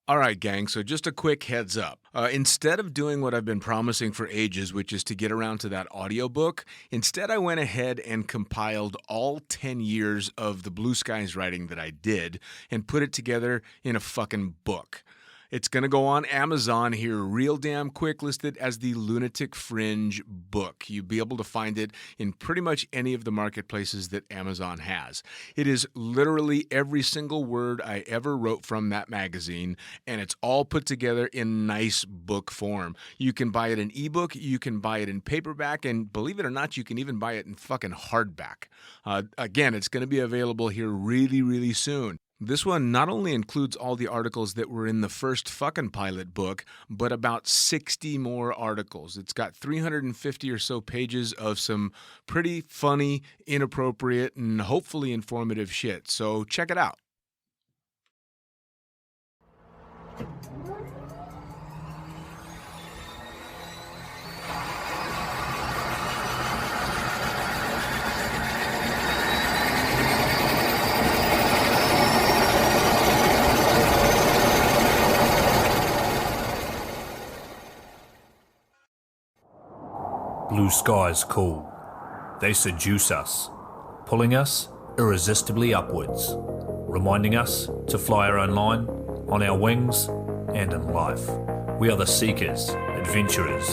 All right, gang, so just a quick heads up. Instead of doing what I've been promising for ages, which is to get around to that audiobook, instead I went ahead and compiled all 10 years of the Blue Skies writing that I did and put it together in a fucking book. It's going to go on Amazon here real damn quick, listed as the Lunatic Fringe book. You'll be able to find it in pretty much any of the marketplaces that Amazon has. It is literally every single word I ever wrote from that magazine, and it's all put together in nice book form. You can buy it in ebook, you can buy it in paperback, and believe it or not, you can even buy it in fucking hardback. Again, it's going to be available here really, really soon. This one not only includes all the articles that were in the first fucking pilot book, but about 60 more articles. It's got 350 or so pages of some pretty funny, inappropriate, and hopefully informative shit. So check it out. Blue skies call. They seduce us, pulling us irresistibly upwards, reminding us to fly our own line, on our wings, and in life. We are the seekers, adventurers,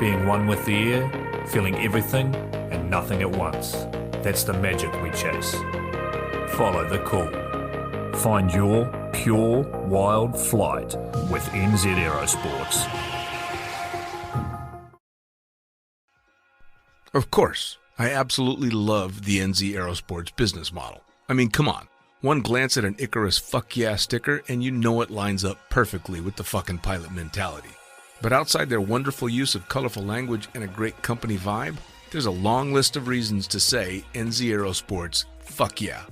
being one with the air, feeling everything and nothing at once. That's the magic we chase. Follow the call. Find your pure, wild flight with NZ Aerosports. Of course, I absolutely love the NZ Aerosports business model. I mean, come on. One glance at an Icarus fuck yeah sticker and you know it lines up perfectly with the fucking pilot mentality. But outside their wonderful use of colorful language and a great company vibe, there's a long list of reasons to say NZ Aerosports fuck yeah.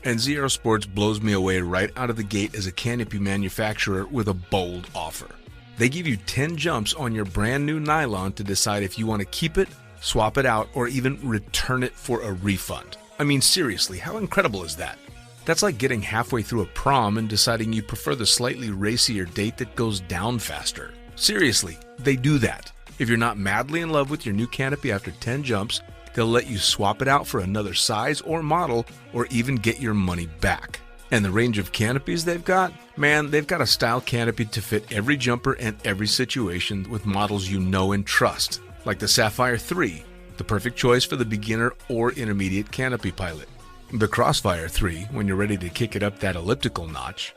NZ Aerosports blows me away right out of the gate as a canopy manufacturer with a bold offer. They give you 10 jumps on your brand new nylon to decide if you want to keep it, swap it out, or even return it for a refund. I mean, seriously, how incredible is that? That's like getting halfway through a prom and deciding you prefer the slightly racier date that goes down faster. Seriously, they do that. If you're not madly in love with your new canopy after 10 jumps, they'll let you swap it out for another size or model, or even get your money back. And the range of canopies they've got? Man, they've got a style canopy to fit every jumper and every situation with models you know and trust. Like the Sapphire 3, the perfect choice for the beginner or intermediate canopy pilot. The Crossfire 3, when you're ready to kick it up that elliptical notch.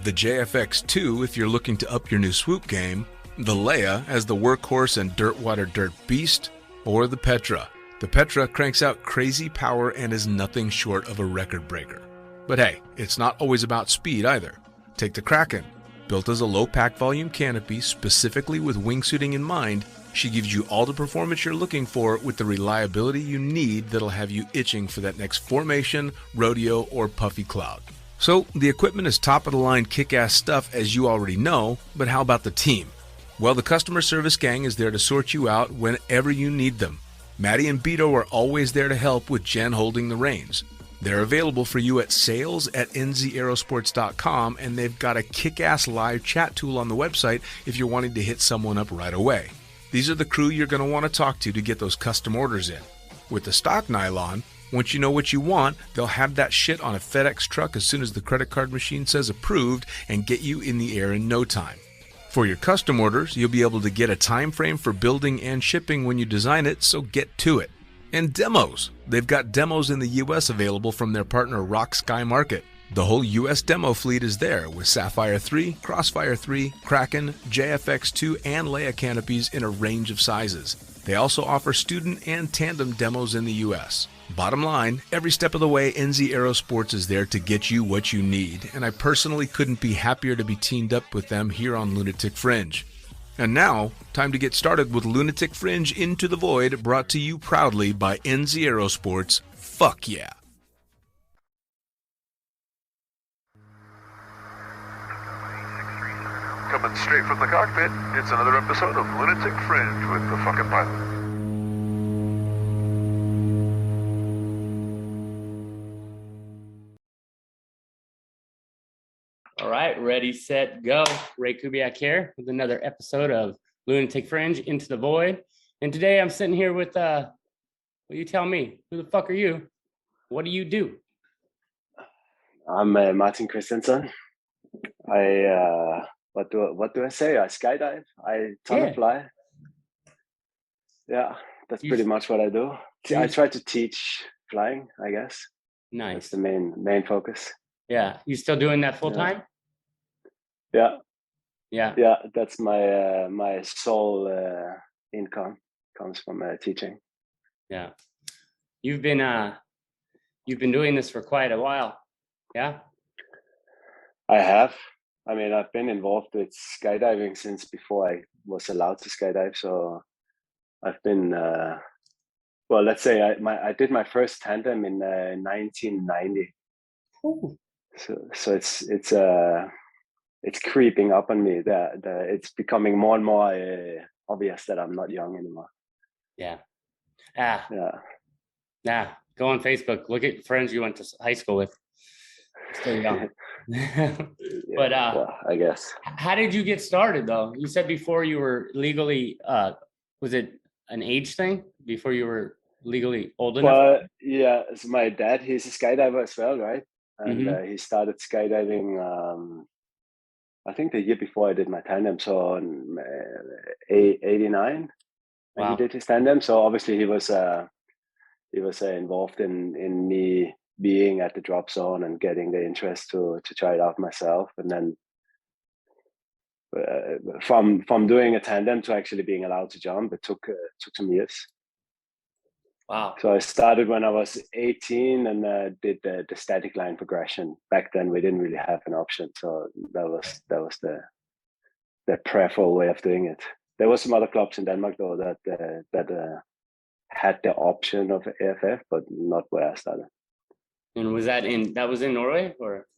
The JFX 2, if you're looking to up your new swoop game. The Leia as the workhorse and dirtwater dirt beast. Or the Petra. The Petra cranks out crazy power and is nothing short of a record breaker. But hey, it's not always about speed either. Take the Kraken. Built as a low pack volume canopy specifically with wingsuiting in mind, she gives you all the performance you're looking for with the reliability you need that'll have you itching for that next formation, rodeo, or puffy cloud. So, the equipment is top-of-the-line kick-ass stuff as you already know, but how about the team? Well, the customer service gang is there to sort you out whenever you need them. Maddie and Beto are always there to help with Jen holding the reins. They're available for you at sales@nzaerosports.com, and they've got a kick-ass live chat tool on the website if you're wanting to hit someone up right away. These are the crew you're going to want to talk to get those custom orders in. With the stock nylon, once you know what you want, they'll have that shit on a FedEx truck as soon as the credit card machine says approved and get you in the air in no time. For your custom orders, you'll be able to get a time frame for building and shipping when you design it, so get to it. And demos. They've got demos in the US available from their partner Rock Sky Market. The whole US demo fleet is there with Sapphire 3, Crossfire 3, Kraken, JFX 2, and Leia canopies in a range of sizes. They also offer student and tandem demos in the US. Bottom line, every step of the way, NZ Aerosports is there to get you what you need, and I personally couldn't be happier to be teamed up with them here on Lunatic Fringe. And now, time to get started with Lunatic Fringe Into the Void, brought to you proudly by NZ Aerosports. Fuck yeah! Coming straight from the cockpit, it's another episode of Lunatic Fringe with the fucking pilot. All right, ready, set, go. Ray Kubiak here with another episode of Lunatic Fringe, Into the Void. And today I'm sitting here with, well, you tell me, who the fuck are you? What do you do? I'm Martin Kristensen. What do I say? I skydive. I tunnel fly. Yeah, that's pretty much what I do. I try to teach flying, I guess. Nice. That's the main focus. Yeah, you still doing that full time? Yeah. That's my my sole income comes from teaching. Yeah, you've been doing this for quite a while. Yeah, I have. I mean, I've been involved with skydiving since before I was allowed to skydive. So I've been well. Let's say I did my first tandem in 1990. Ooh. So it's creeping up on me. That it's becoming more and more obvious that I'm not young anymore. Yeah. Go on Facebook. Look at friends you went to high school with. Still young. But well, I guess. How did you get started though? You said before you were legally was it an age thing before you were legally old enough? Well, yeah, so my dad, he's a skydiver as well, right? And he started skydiving I think the year before I did my tandem, so in 89. Wow. He did his tandem, so obviously he was involved in me being at the drop zone and getting the interest to try it out myself. And then from doing a tandem to actually being allowed to jump, it took some years. Wow. So I started when I was 18 and did the static line progression. Back then we didn't really have an option, so that was the preferable way of doing it. There was some other clubs in Denmark though that had the option of AFF, but not where I started. And was that in Norway, or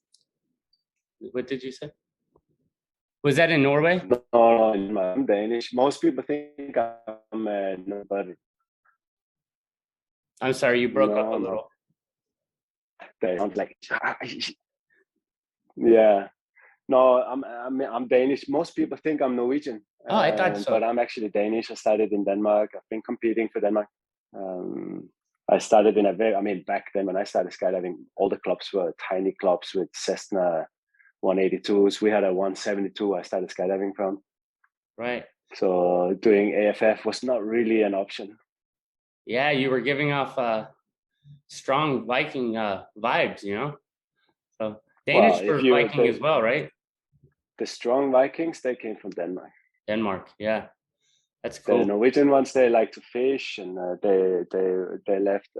what did you say? Was that in Norway? No, I'm Danish. Most people think I'm nobody. I'm sorry, you broke up a little. They sound like yeah. No, I'm Danish. Most people think I'm Norwegian. Oh, I thought so. But I'm actually Danish. I started in Denmark. I've been competing for Denmark. I started back then when I started skydiving, all the clubs were tiny clubs with Cessna 182s. We had a 172 I started skydiving from. Right. So doing AFF was not really an option. Yeah, you were giving off strong Viking vibes, you know? So Danish for Viking as well, right? The strong Vikings, they came from Denmark. Denmark, yeah. That's cool. The Norwegian ones, they like to fish, and they left.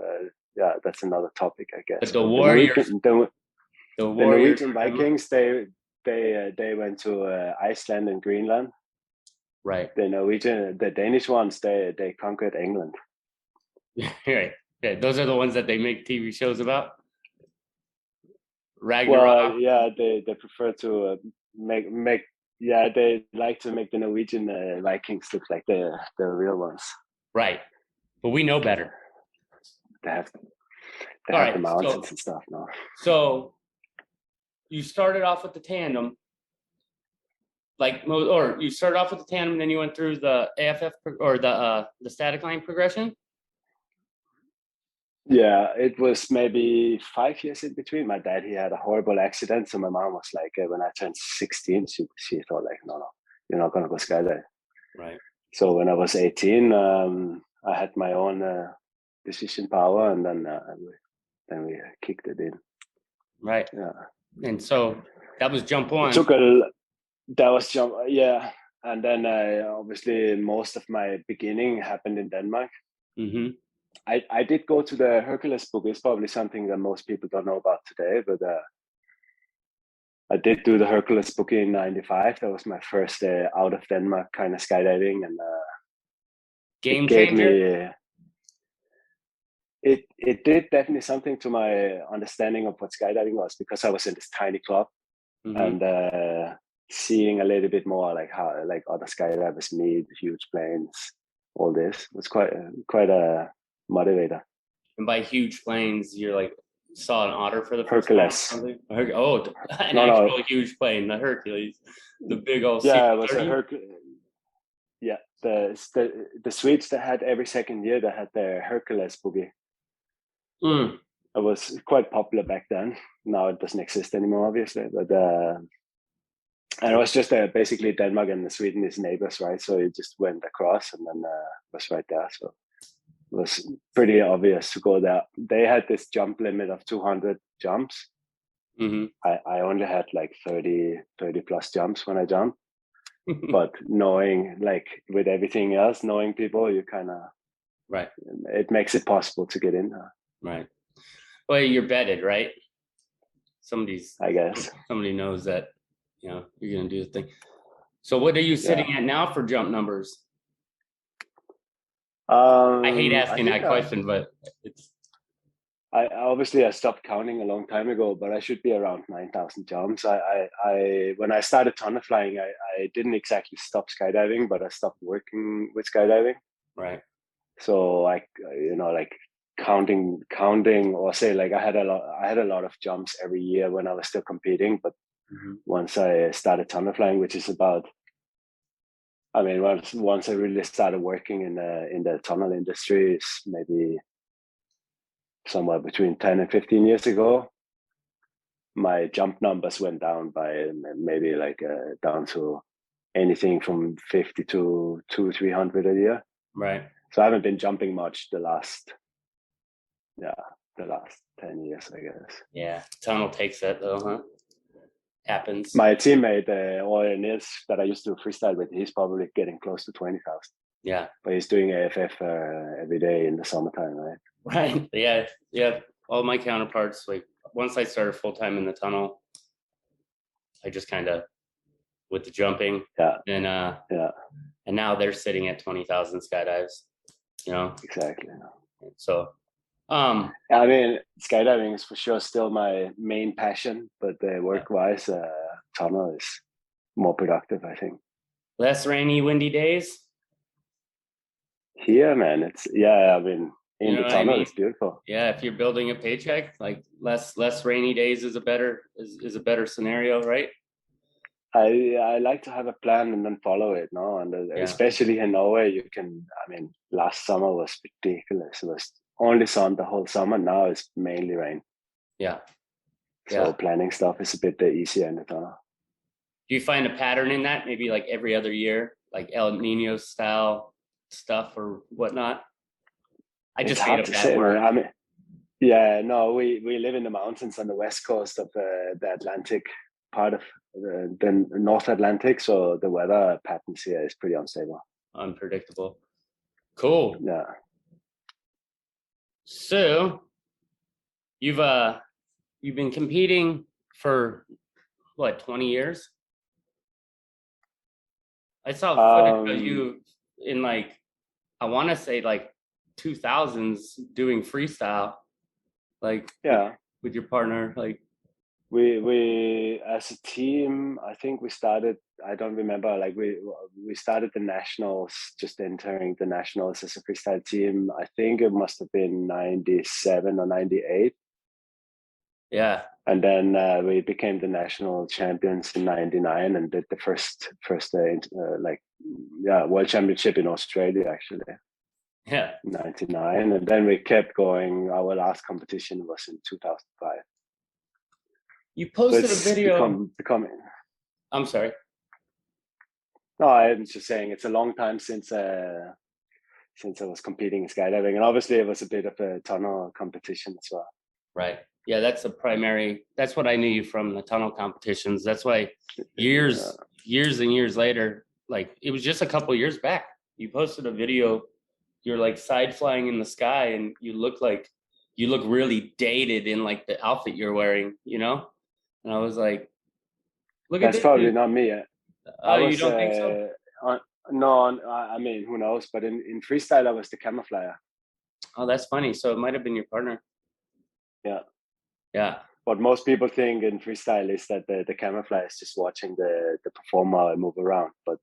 Yeah, that's another topic, I guess. But the warriors, the Norwegian Vikings, they went to Iceland and Greenland. Right. The Danish ones, they conquered England. Right. Yeah, those are the ones that they make TV shows about. Ragnarok. Well, yeah, they prefer to make. Yeah, they like to make the Norwegian Vikings look like the real ones. Right, but we know better. They have the mountains and stuff now. So you started off with the tandem, or you started off with the tandem, and then you went through the AFF or the static line progression. Yeah, it was maybe 5 years in between. My dad, he had a horrible accident. So my mom was like, when I turned 16, she thought like, no, you're not going to go skydive. Right. So when I was 18, I had my own decision power, and then we kicked it in. Right. Yeah. And so that was jump one. Yeah. And then obviously most of my beginning happened in Denmark. Mm-hmm. I did go to the Hercules book. It's probably something that most people don't know about today, but I did do the Hercules book in 95. That was my first out of Denmark kind of skydiving, and game changer. It did definitely something to my understanding of what skydiving was, because I was in this tiny club and seeing a little bit more like how like other skydivers meet, huge planes, all this was quite a motivator. And by huge planes, you're like saw an otter for the first time? Hercules. Something? Oh, an No, actual no. huge plane, the Hercules, the big old Yeah, it was a C-130? Hercules. Yeah, the Swedes that had every second year they had the Hercules boogie. Mm. It was quite popular back then. Now it doesn't exist anymore, obviously. But and it was just basically Denmark and Sweden is neighbors, right? So it just went across and then was right there. So it was pretty obvious to go there. They had this jump limit of 200 jumps. Mm-hmm. I only had like 30 plus jumps when I jumped. But knowing, like with everything else, knowing people, you kind of, right. It makes it possible to get in there. Right. Well, you're vetted, right? I guess. Somebody knows that, you know, you're going to do the thing. So what are you sitting at now for jump numbers? I hate asking that question, but it's. I stopped counting a long time ago, but I should be around 9,000 jumps. I when I started tunnel flying, I didn't exactly stop skydiving, but I stopped working with skydiving. Right. So like, you know, like counting or say like I had a lot of jumps every year when I was still competing, but once I started tunnel flying, which is about, I mean, once I really started working in the tunnel industry, it's maybe somewhere between 10 and 15 years ago, my jump numbers went down by maybe like down to anything from 50 to 200-300 a year. Right. So I haven't been jumping much the last 10 years, I guess. Yeah. Tunnel takes that though, huh? Happens. My teammate, Nils, that I used to freestyle with, he's probably getting close to 20,000. Yeah. But he's doing AFF every day in the summertime, right? Right. Yeah. Yeah. All my counterparts, like once I started full time in the tunnel, I just kind of with the jumping. Yeah. And and now they're sitting at 20,000 skydives. You know. Exactly. So. I mean, skydiving is for sure still my main passion, but work-wise, tunnel is more productive, I think. Less rainy, windy days. Here, man, I mean, in the tunnel, it's beautiful. Yeah, if you're building a paycheck, like less rainy days is a better scenario, right? I like to have a plan and then follow it, no? And especially in Norway, you can. I mean, last summer was ridiculous. It was only sun the whole summer. Now it's mainly rain. Yeah. So planning stuff is a bit easier in the tunnel. Do you find a pattern in that? Maybe like every other year, like El Nino style stuff or whatnot? I just hate a bad word. I mean, yeah, no, we live in the mountains on the west coast of the Atlantic part of the North Atlantic, so the weather patterns here is pretty unstable. Unpredictable. Cool. Yeah. So you've been competing for what, 20 years? I saw footage of you in like, I want to say like 2000s doing freestyle, like with your partner. Like we as a team, I think we started. I don't remember. Like we started the nationals, just entering the nationals as a freestyle team. I think it must have been 97 or 98. Yeah. And then we became the national champions in 99 and did the first world championship in Australia, actually. Yeah. 99. And then we kept going. Our last competition was in 2005. You posted a video. I'm sorry. No, I'm just saying it's a long time since I was competing in skydiving. And obviously it was a bit of a tunnel competition as well. Right. Yeah, that's what I knew you from, the tunnel competitions. That's why years and years later, like it was just a couple years back, you posted a video, you're like side flying in the sky and you look really dated in like the outfit you're wearing, you know? And I was like, look at this. That's probably not me. You don't think so? No, I mean, who knows? But in freestyle, I was the camera flyer. Oh, that's funny. So it might have been your partner. Yeah. Yeah. What most people think in freestyle is that the camera flyer is just watching the performer move around. But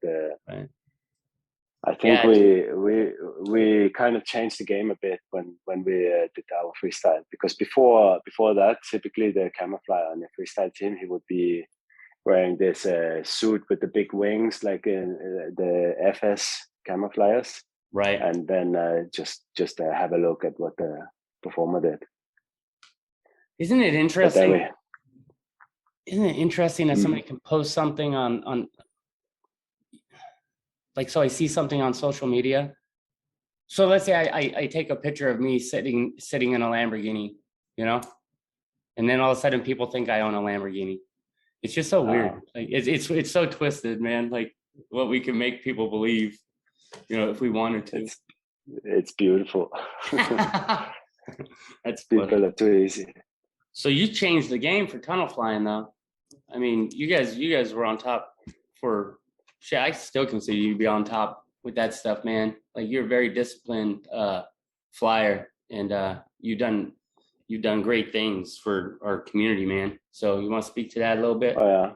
I think we kind of changed the game a bit when we did our freestyle, because before that, typically the camera flyer on the freestyle team, he would be wearing this suit with the big wings, like in the FS camera flyers, Right. and then just have a look at what the performer did. Isn't it interesting? Isn't it interesting that somebody can post something on like, so I see something on social media. So let's say I take a picture of me sitting in a Lamborghini, you know, and then all of a sudden people think I own a Lamborghini. It's just so weird. Like it's so twisted, man. Like what we can make people believe, you know, if we wanted to. It's beautiful. That's people are too easy. So you changed the game for tunnel flying, though. I mean, you guys were on top for shit. I still consider you to be on top with that stuff, man. Like you're a very disciplined flyer, and you've done great things for our community, man. So you want to speak to that a little bit? Oh yeah.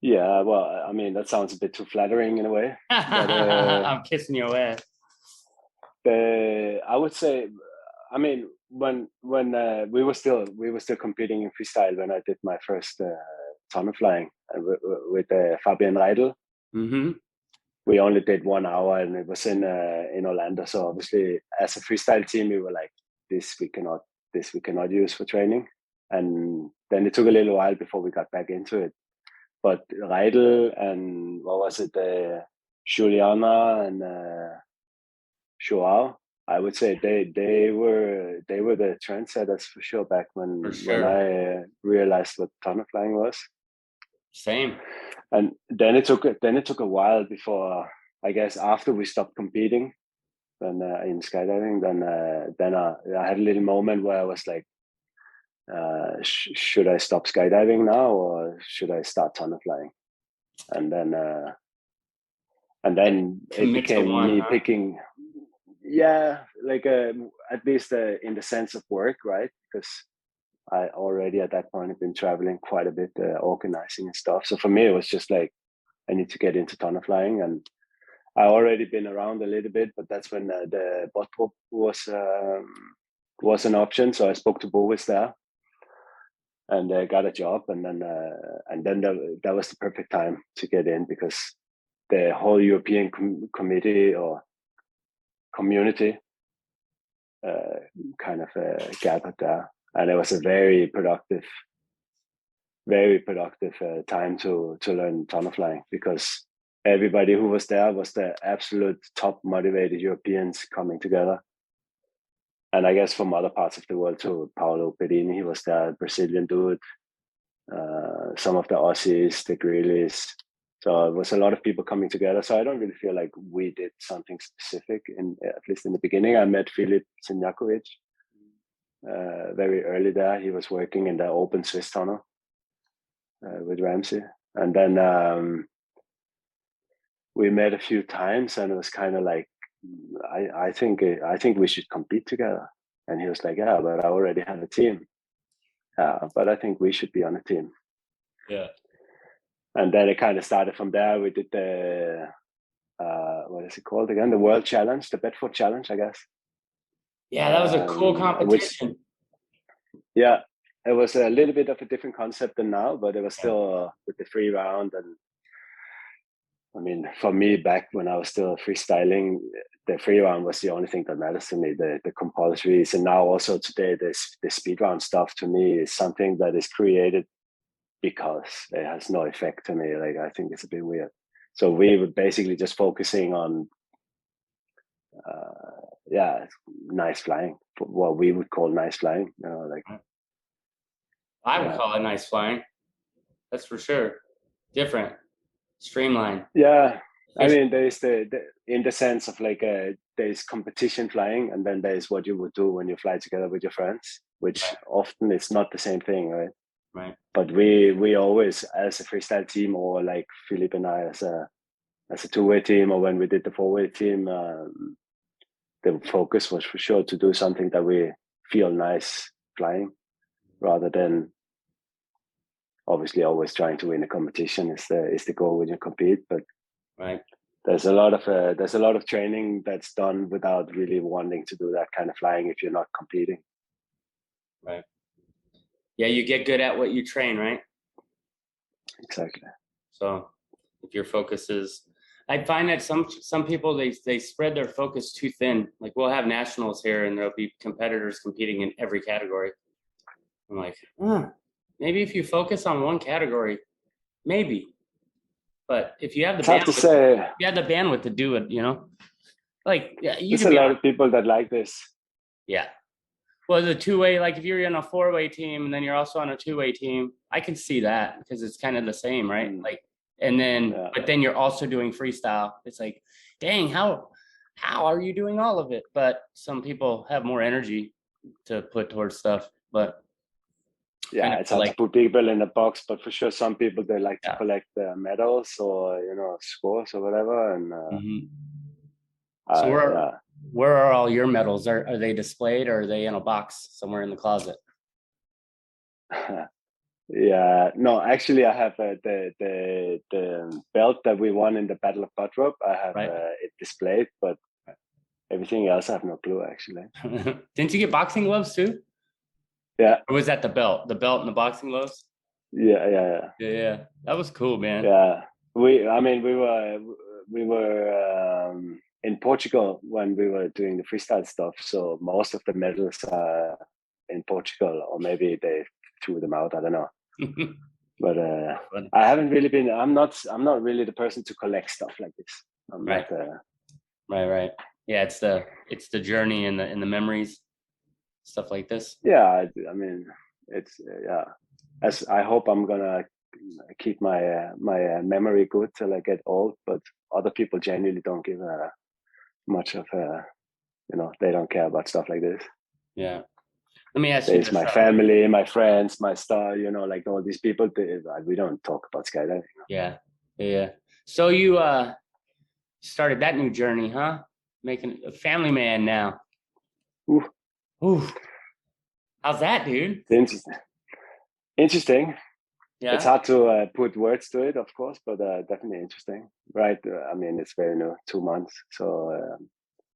Yeah, well, I mean, that sounds a bit too flattering in a way. But, I'm kissing your ass. I would say, I mean, when we were still competing in freestyle when I did my first tunnel flying with Fabian Reidel. Mm-hmm. We only did 1 hour, and it was in Orlando. So obviously, as a freestyle team, we were like, this we cannot use for training. And then it took a little while before we got back into it. But Reidel and what was it, Juliana and Joao, I would say they were the trendsetters for sure back when I realized what tunnel flying was. Same. And then it took a while before, I guess, after we stopped competing, then in skydiving, then I had a little moment where I was like, should I stop skydiving now or should I start tunnel flying? And then it became me picking. Yeah, like at least in the sense of work, right? Because I already at that point had been traveling quite a bit, organizing and stuff. So for me, it was just like, I need to get into tunnel flying, and I already been around a little bit, but that's when the Bottrup was an option. So I spoke to Boris there, and got a job, and then that was the perfect time to get in, because the whole European committee or community kind of gathered there, and it was a very productive time to learn tunnel flying, because everybody who was there was the absolute top motivated Europeans coming together. And I guess from other parts of the world too. Paolo Pedini, he was there, Brazilian dude, some of the Aussies, the Grealies. So it was a lot of people coming together. So I don't really feel like we did something specific, at least in the beginning. I met Filip Sinjakovic very early there. He was working in the open Swiss tunnel with Ramsey. And then we met a few times, and it was kind of like, I think we should compete together. And he was like, yeah, but I already have a team. But I think we should be on a team. Yeah. And then it kind of started from there. We did the what is it called again? The World Challenge, the Bedford Challenge, I guess. Yeah, that was a cool competition. Yeah, it was a little bit of a different concept than now, but it was still with the free round. And I mean, for me, back when I was still freestyling, the free round was the only thing that matters to me. The compulsories, and now also today, the speed round stuff to me is something that is created because it has no effect to me. Like, I think it's a bit weird. So we were basically just focusing on, nice flying, what we would call nice flying. You know, like I would call it nice flying. That's for sure. Different, streamlined. Yeah, I mean, there's in the sense of like there's competition flying, and then there's what you would do when you fly together with your friends, which often it's not the same thing, right? Right. But we always, as a freestyle team, or like Philip and I as a two-way team, or when we did the four-way team, the focus was for sure to do something that we feel nice flying, rather than obviously always trying to win a competition is the goal when you compete. But right. there's a lot of training that's done without really wanting to do that kind of flying if you're not competing. Right. Yeah, you get good at what you train, right? Exactly. So if your focus is, I find that some people they spread their focus too thin. Like we'll have nationals here and there'll be competitors competing in every category. I'm like, maybe if you focus on one category, maybe. But if you have the It's hard to say. you have the bandwidth to do it, you know. Like you There's could a be lot of people that like this. Yeah. Well, the two-way, like if you're in a four-way team and then you're also on a two-way team, I can see that because it's kind of the same, right? Like, and then, but then you're also doing freestyle. It's like, dang, how are you doing all of it? But some people have more energy to put towards stuff. But yeah, it's hard to put people in a box. But for sure, some people they like to collect medals or scores or whatever. And so where are all your medals? Are they displayed or are they in a box somewhere in the closet? Yeah, no, actually I have the belt that we won in the Battle of Budrup. I have it displayed, but everything else I have no clue actually. Didn't you get boxing gloves too? Yeah. Or was that the belt and the boxing gloves? Yeah. That was cool, man. Yeah. We were in Portugal when we were doing the freestyle stuff. So most of the medals are in Portugal, or maybe they threw them out. I don't know. But I haven't really been. I'm not really the person to collect stuff like this. I'm right. Right. Yeah, it's the journey and the memories, stuff like this. Yeah, I mean, it's As I hope I'm gonna keep my memory good till I get old, but other people genuinely don't give much of they don't care about stuff like this. Yeah. Let me ask you this. My family, my friends, my star, like all these people, we don't talk about skydiving. Yeah. So you started that new journey, huh? Making a family man now. Ooh. How's that, dude? Interesting. Yeah. It's hard to put words to it, of course, but definitely interesting. Right. I mean, it's very new, 2 months. So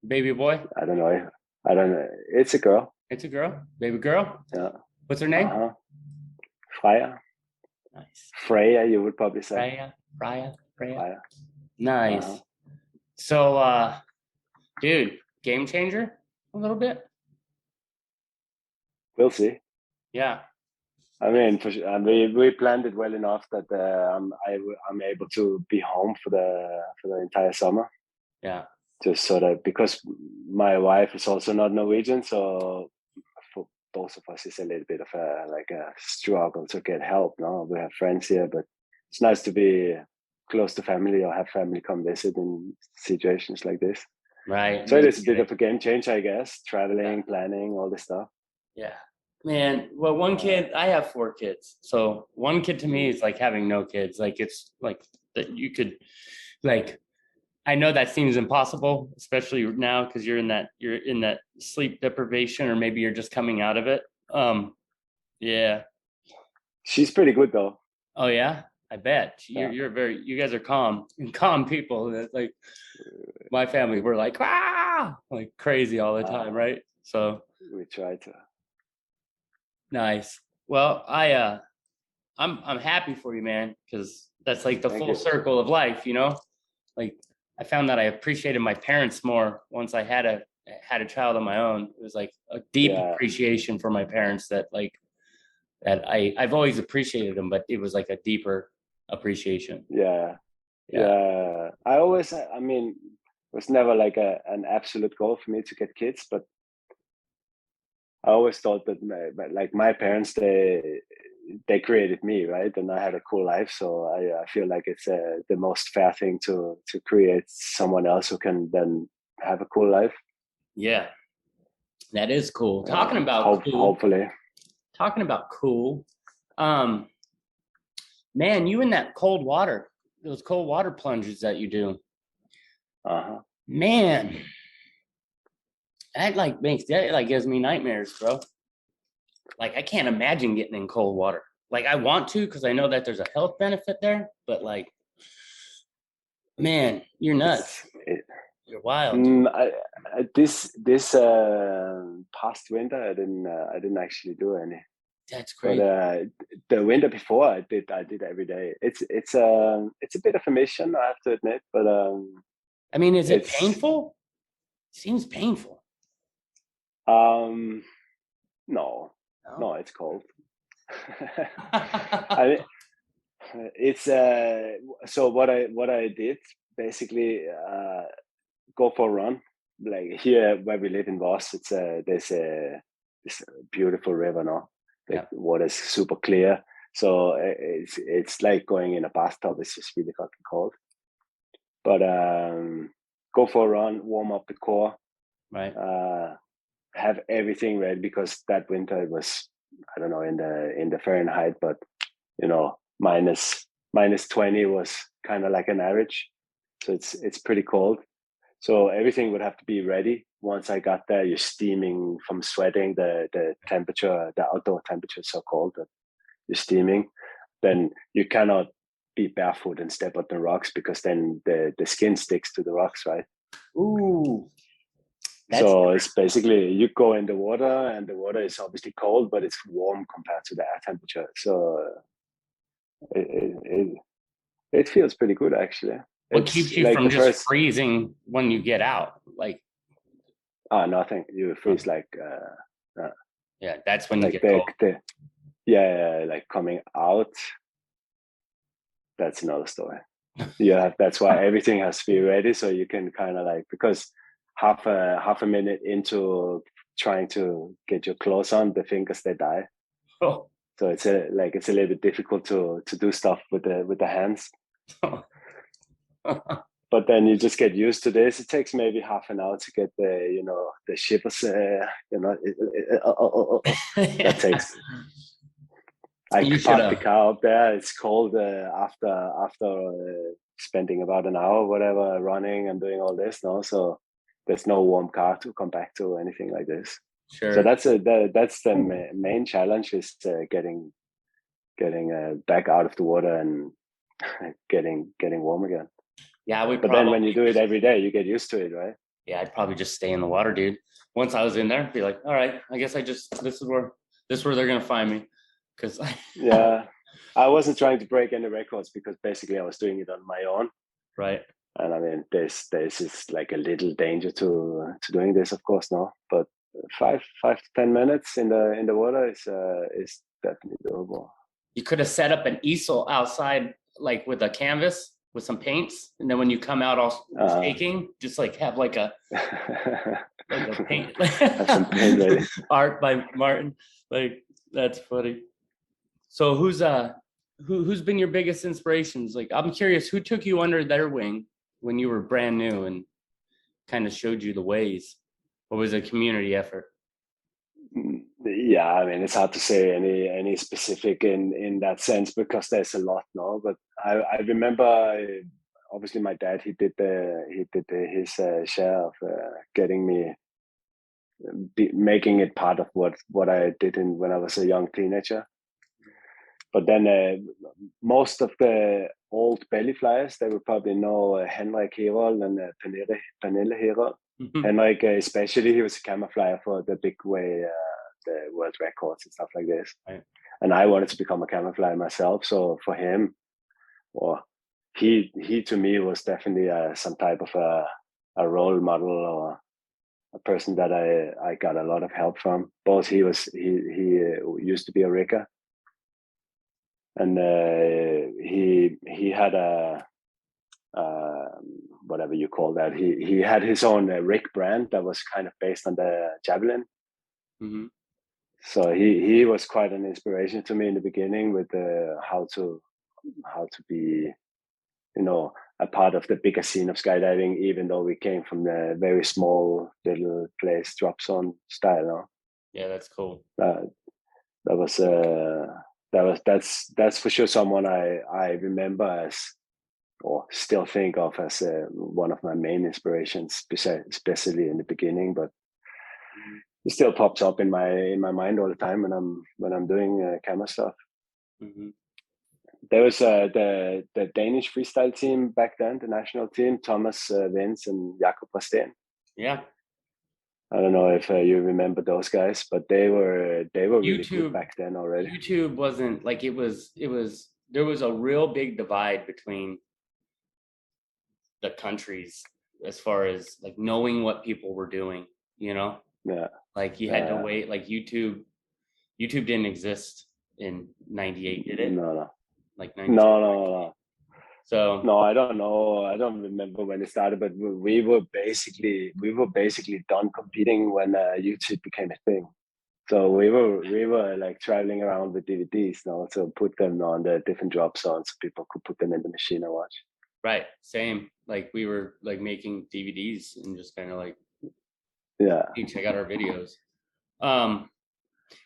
baby boy? I don't know. It's a girl. It's a girl? Baby girl? Yeah. What's her name? Freya. Nice. Freya, you would probably say. Freya. Nice. So dude, game changer a little bit? We'll see. Yeah. I mean, for sure, we planned it well enough that I'm able to be home for the entire summer. Yeah. Just sort of because my wife is also not Norwegian, so for both of us, it's a little bit of a struggle to get help. No, we have friends here, but it's nice to be close to family or have family come visit in situations like this. Right. So it is a bit of a game changer, I guess. Traveling, planning, all this stuff. Yeah. Man, well, one kid, I have 4 kids. So one kid to me is like having no kids. Like it's like that you could I know that seems impossible, especially now because you're in that sleep deprivation, or maybe you're just coming out of it. Yeah. She's pretty good though. Oh yeah, I bet. You guys are calm people. Like my family, we're like crazy all the time, right? So we try to. Nice. Well, I'm happy for you, man, because that's like the full circle of life, Like I found that I appreciated my parents more once I had a child of my own. It was like a deep appreciation for my parents that I've always appreciated them, but it was like a deeper appreciation. Yeah. I mean, it was never like an absolute goal for me to get kids, but I always thought that my parents, they created me, right? And I had a cool life. So I feel like it's the most fair thing to create someone else who can then have a cool life. Yeah, that is cool. Talking about cool. Hopefully. Talking about cool. Man, you in that cold water, those cold water plunges that you do. Man, that gives me nightmares, bro. Like I can't imagine getting in cold water. Like I want to because I know that there's a health benefit there, but like Man, you're nuts. You're wild. This past winter, I didn't actually do any. That's But crazy. the winter before, I did every day. It's a bit of a mission, I have to admit. But I mean, is it it's painful? Seems painful. no, No? it's cold. I mean, it's so what I did basically go for a run. Like here where we live in Voss, it's there's this beautiful river now. The Yeah. water is super clear, so it's like going in a bathtub. It's just really fucking cold. But go for a run, warm up the core, Right. have everything ready, because that winter it was, I don't know in the Fahrenheit, but you know minus 20 was kind of like an average, so it's pretty cold. So everything would have to be ready. Once I got there, you're steaming from sweating. The temperature, the outdoor temperature is so cold that you're steaming. Then you cannot be barefoot and step on the rocks, because then the skin sticks to the rocks, right? Ooh. So it's basically you go in the water, and the water is obviously cold, but it's warm compared to the air temperature. So it feels pretty good actually. What It's keeps you like from the just first freezing when you get out? Like, nothing. You freeze like yeah, that's when you like get cold. yeah, like coming out. That's another story. That's why everything has to be ready, so you can kind of like, because half a minute into trying to get your clothes on, the fingers they die. Oh. So it's a little bit difficult to do stuff with the hands. But then you just get used to this. It takes maybe half an hour to get the shippers. That takes. I parked the car up there. It's cold after spending about an hour, whatever, running and doing all this. No, so there's no warm car to come back to or anything like this. Sure. So that's the main challenge, is getting back out of the water and getting warm again. Yeah, but then when you do it every day, you get used to it, right? Yeah, I'd probably just stay in the water, dude. Once I was in there, be like, all right, I guess this is where they're gonna find me. Because yeah, I wasn't trying to break any records, because basically I was doing it on my own. Right. And I mean, there's is like a little danger to doing this, of course, no. But 5 to 10 minutes in the water is definitely doable. You could have set up an easel outside, like with a canvas with some paints, and then when you come out all shaking, just like have like a paint, have some paint ready. Art by Martin. Like, that's funny. So who's been your biggest inspirations? Like, I'm curious, who took you under their wing when you were brand new and kind of showed you the ways? Or was it a community effort? Yeah, I mean, it's hard to say any specific in that sense, because there's a lot now. But I remember, obviously, my dad, he did his share of getting me, making it part of what I did when I was a young teenager. But then most of the old belly flyers, they would probably know Henrik Herold and Pernille Herold. Mm-hmm. Henrik, especially, he was a camera flyer for the big way, the world records and stuff like this. Right. And I wanted to become a camera flyer myself. So for him, he to me was definitely some type of a role model, or a person that I got a lot of help from. Both he used to be a rigger, and he had a whatever you call that. He had his own rig brand that was kind of based on the Javelin. Mm-hmm. So he was quite an inspiration to me in the beginning, with how to be, a part of the bigger scene of skydiving, even though we came from the very small little place, drop zone style. No? Yeah, that's cool. That's for sure someone I remember as, or still think of as, one of my main inspirations, especially in the beginning. But it still pops up in my mind all the time when I'm doing camera stuff. Mm-hmm. there was the Danish freestyle team back then, the national team, Thomas Vens and Jakob Rasten. Yeah. I don't know if you remember those guys, but they were really good back then already. YouTube wasn't like it was. There was a real big divide between the countries as far as like knowing what people were doing. You know, Yeah. like you had to wait. Like YouTube didn't exist in '98, did it? No. Like No. So no, I don't know. I don't remember when it started, but we were basically done competing when YouTube became a thing. So we were like traveling around with DVDs now to put them on the different drop zones so people could put them in the machine and watch. Right, same. Like we were like making DVDs and just kind of like, hey, check out our videos.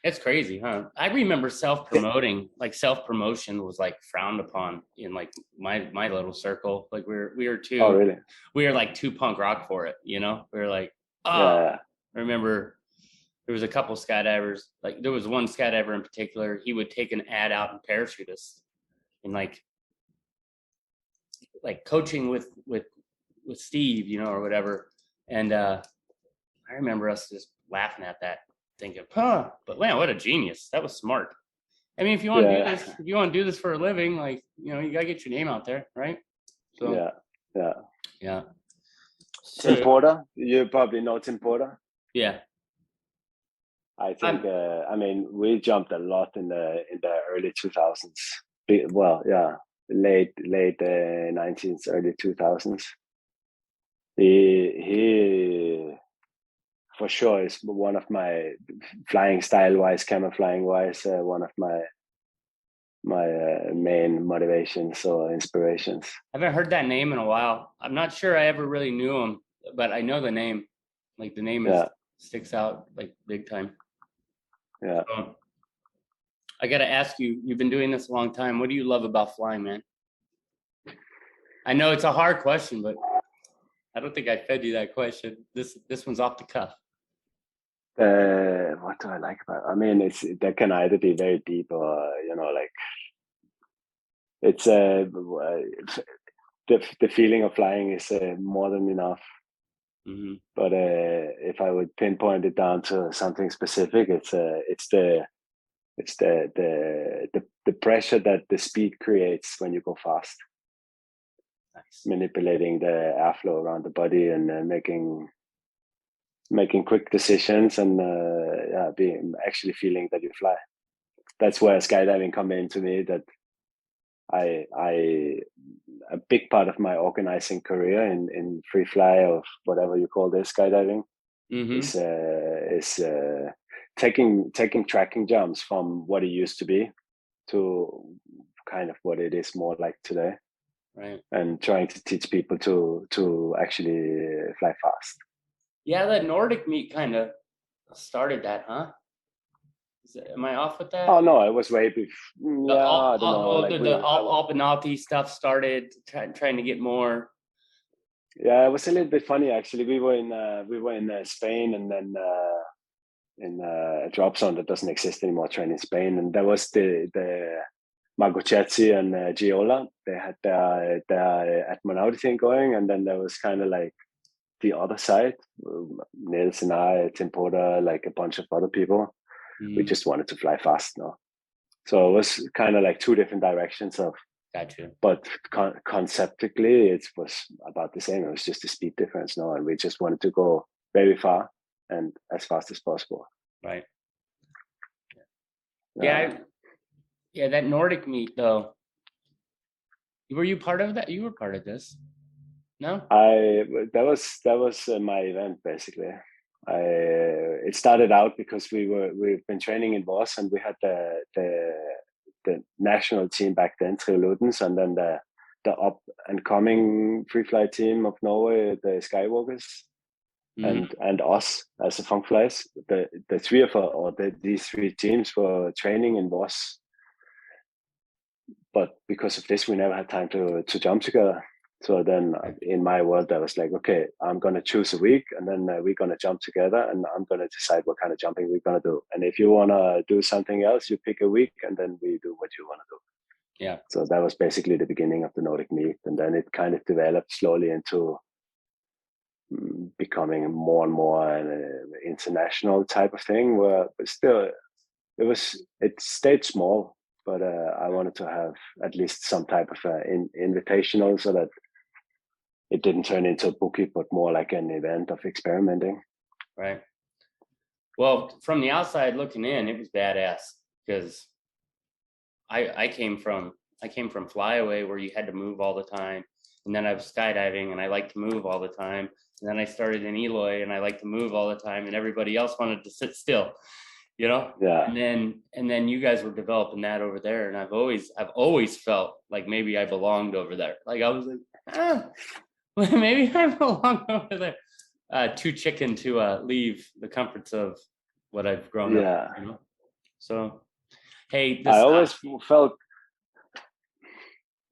It's crazy, huh? I remember self-promoting. Like self-promotion was like frowned upon in like my little circle. Like we were too. Oh, really? We were like too punk rock for it, you know. We were like, I remember there was a couple skydivers. Like there was one skydiver in particular. He would take an ad out and parachute us, and like coaching with Steve, you know, or whatever. And I remember us just laughing at that, thinking, but man, what a genius. That was smart. I mean, if you want to do this, if you want to do this for a living, like, you know, you gotta get your name out there, right? So yeah. Tim Porter, you probably know Tim Porter. Yeah. I think I mean, we jumped a lot in the early 2000s. Well, yeah, late 19s, early 2000s. He for sure is one of my flying style wise, camera flying wise, one of my main motivations or inspirations. I haven't heard that name in a while. I'm not sure I ever really knew him, but I know the name. Like the name sticks out like big time. Yeah. So, I got to ask you, you've been doing this a long time. What do you love about flying, man? I know it's a hard question, but I don't think I fed you that question. This one's off the cuff. What do I like about it? I mean, that can either be very deep or, you know, like it's the feeling of flying is more than enough. Mm-hmm. But if I would pinpoint it down to something specific, it's the pressure that the speed creates when you go fast. Nice. Manipulating the airflow around the body and making quick decisions and being actually feeling that you fly. That's where skydiving come into me. That I a big part of my organizing career in free fly or whatever you call this skydiving is taking tracking jumps from what it used to be to kind of what it is more like today, right? And trying to teach people to actually fly fast. Yeah, that Nordic meet kind of started that, huh? Am I off with that? Oh no, it was way before. Yeah, I don't know. The Alpenalti stuff started trying to get more. Yeah, it was a little bit funny actually. We were in Spain, and then in a drop zone that doesn't exist anymore, train in Spain, and there was the Margochetzi and Giola. They had their Atmonauti thing going, and then there was kind of like the other side, Niels and I, Tim Porter, like a bunch of other people. We just wanted to fly fast now. So it was kind of like two different directions of. Gotcha. But conceptually, it was about the same. It was just a speed difference now, and we just wanted to go very far and as fast as possible. Right. Yeah, that Nordic meet though. Were you part of that? You were part of this. No. That was my event basically. It started out because we've been training in Voss, and we had the national team back then, Triolutens, and then the up and coming free fly team of Norway, the Skywalkers, and us as the Funk Flies. The three of us, or these three teams, were training in Voss, but because of this, we never had time to jump together. So then in my world, I was like, okay, I'm going to choose a week, and then we're going to jump together, and I'm going to decide what kind of jumping we're going to do. And if you want to do something else, you pick a week, and then we do what you want to do. Yeah. So that was basically the beginning of the Nordic meet, and then it kind of developed slowly into becoming more and more an international type of thing. Where but still, it stayed small, but I wanted to have at least some type of invitational, so that it didn't turn into a bookie, but more like an event of experimenting. Right. Well, from the outside looking in, it was badass because I came from flyaway where you had to move all the time, and then I was skydiving and I like to move all the time, and then I started in Eloy and I like to move all the time, and everybody else wanted to sit still, you know. Yeah. And then you guys were developing that over there, and I've always felt like maybe I belonged over there. Like I was like, maybe I belong over there. Too chicken to leave the comforts of what I've grown up, you know. So, hey, I always felt,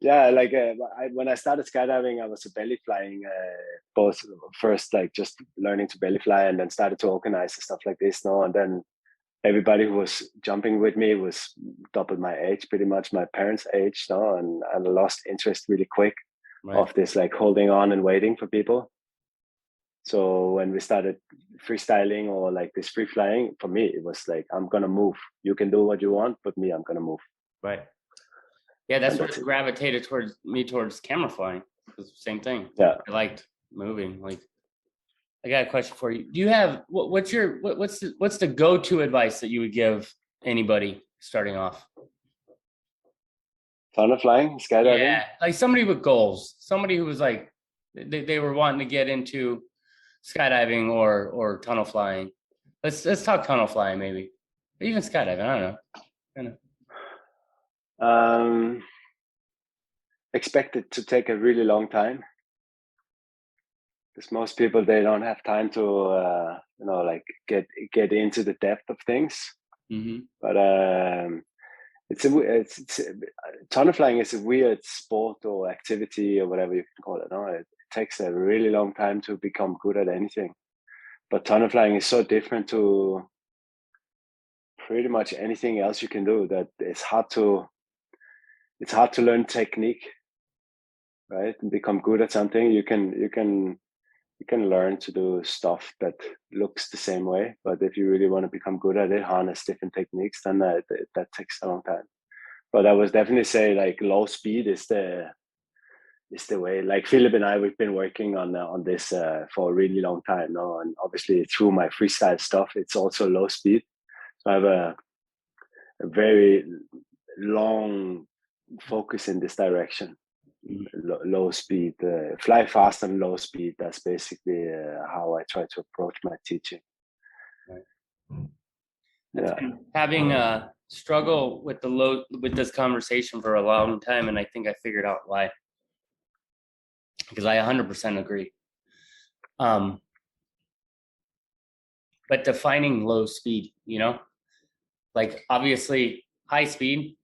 like when I started skydiving, I was a belly flying, both first like just learning to belly fly, and then started to organize and stuff like this. No, and then everybody who was jumping with me was double my age, pretty much my parents' age. No, and I lost interest really quick of this like holding on and waiting for people. So when we started freestyling or like this free flying, for me it was like, I'm gonna move. You can do what you want, but me, I'm gonna move. Right. Yeah, that's what gravitated towards camera flying. It was the same thing. Yeah. I liked moving. Like, I got a question for you. Do you have what's the go-to advice that you would give anybody starting off? Tunnel flying, skydiving? Yeah, like somebody with goals, somebody who was like they were wanting to get into skydiving or tunnel flying. Let's talk tunnel flying maybe. Or even skydiving, I don't know. Expect it to take a really long time, because most people, they don't have time to like get into the depth of things. Mm-hmm. But tunnel flying is a weird sport or activity or whatever you can call it. No, it takes a really long time to become good at anything. But tunnel flying is so different to pretty much anything else you can do that it's hard to learn technique, right? And become good at something. You can learn to do stuff that looks the same way, but if you really want to become good at it, harness different techniques, then that takes a long time. But I would definitely say like low speed is the way. Like Philip and I, we've been working on this for a really long time now, and obviously through my freestyle stuff, it's also low speed. So I have a very long focus in this direction. Low speed, fly fast and low speed. That's basically how I try to approach my teaching. Right. Yeah. Having a struggle with this conversation for a long time, and I think I figured out why. Because I 100% agree. But defining low speed, you know, like obviously high speed,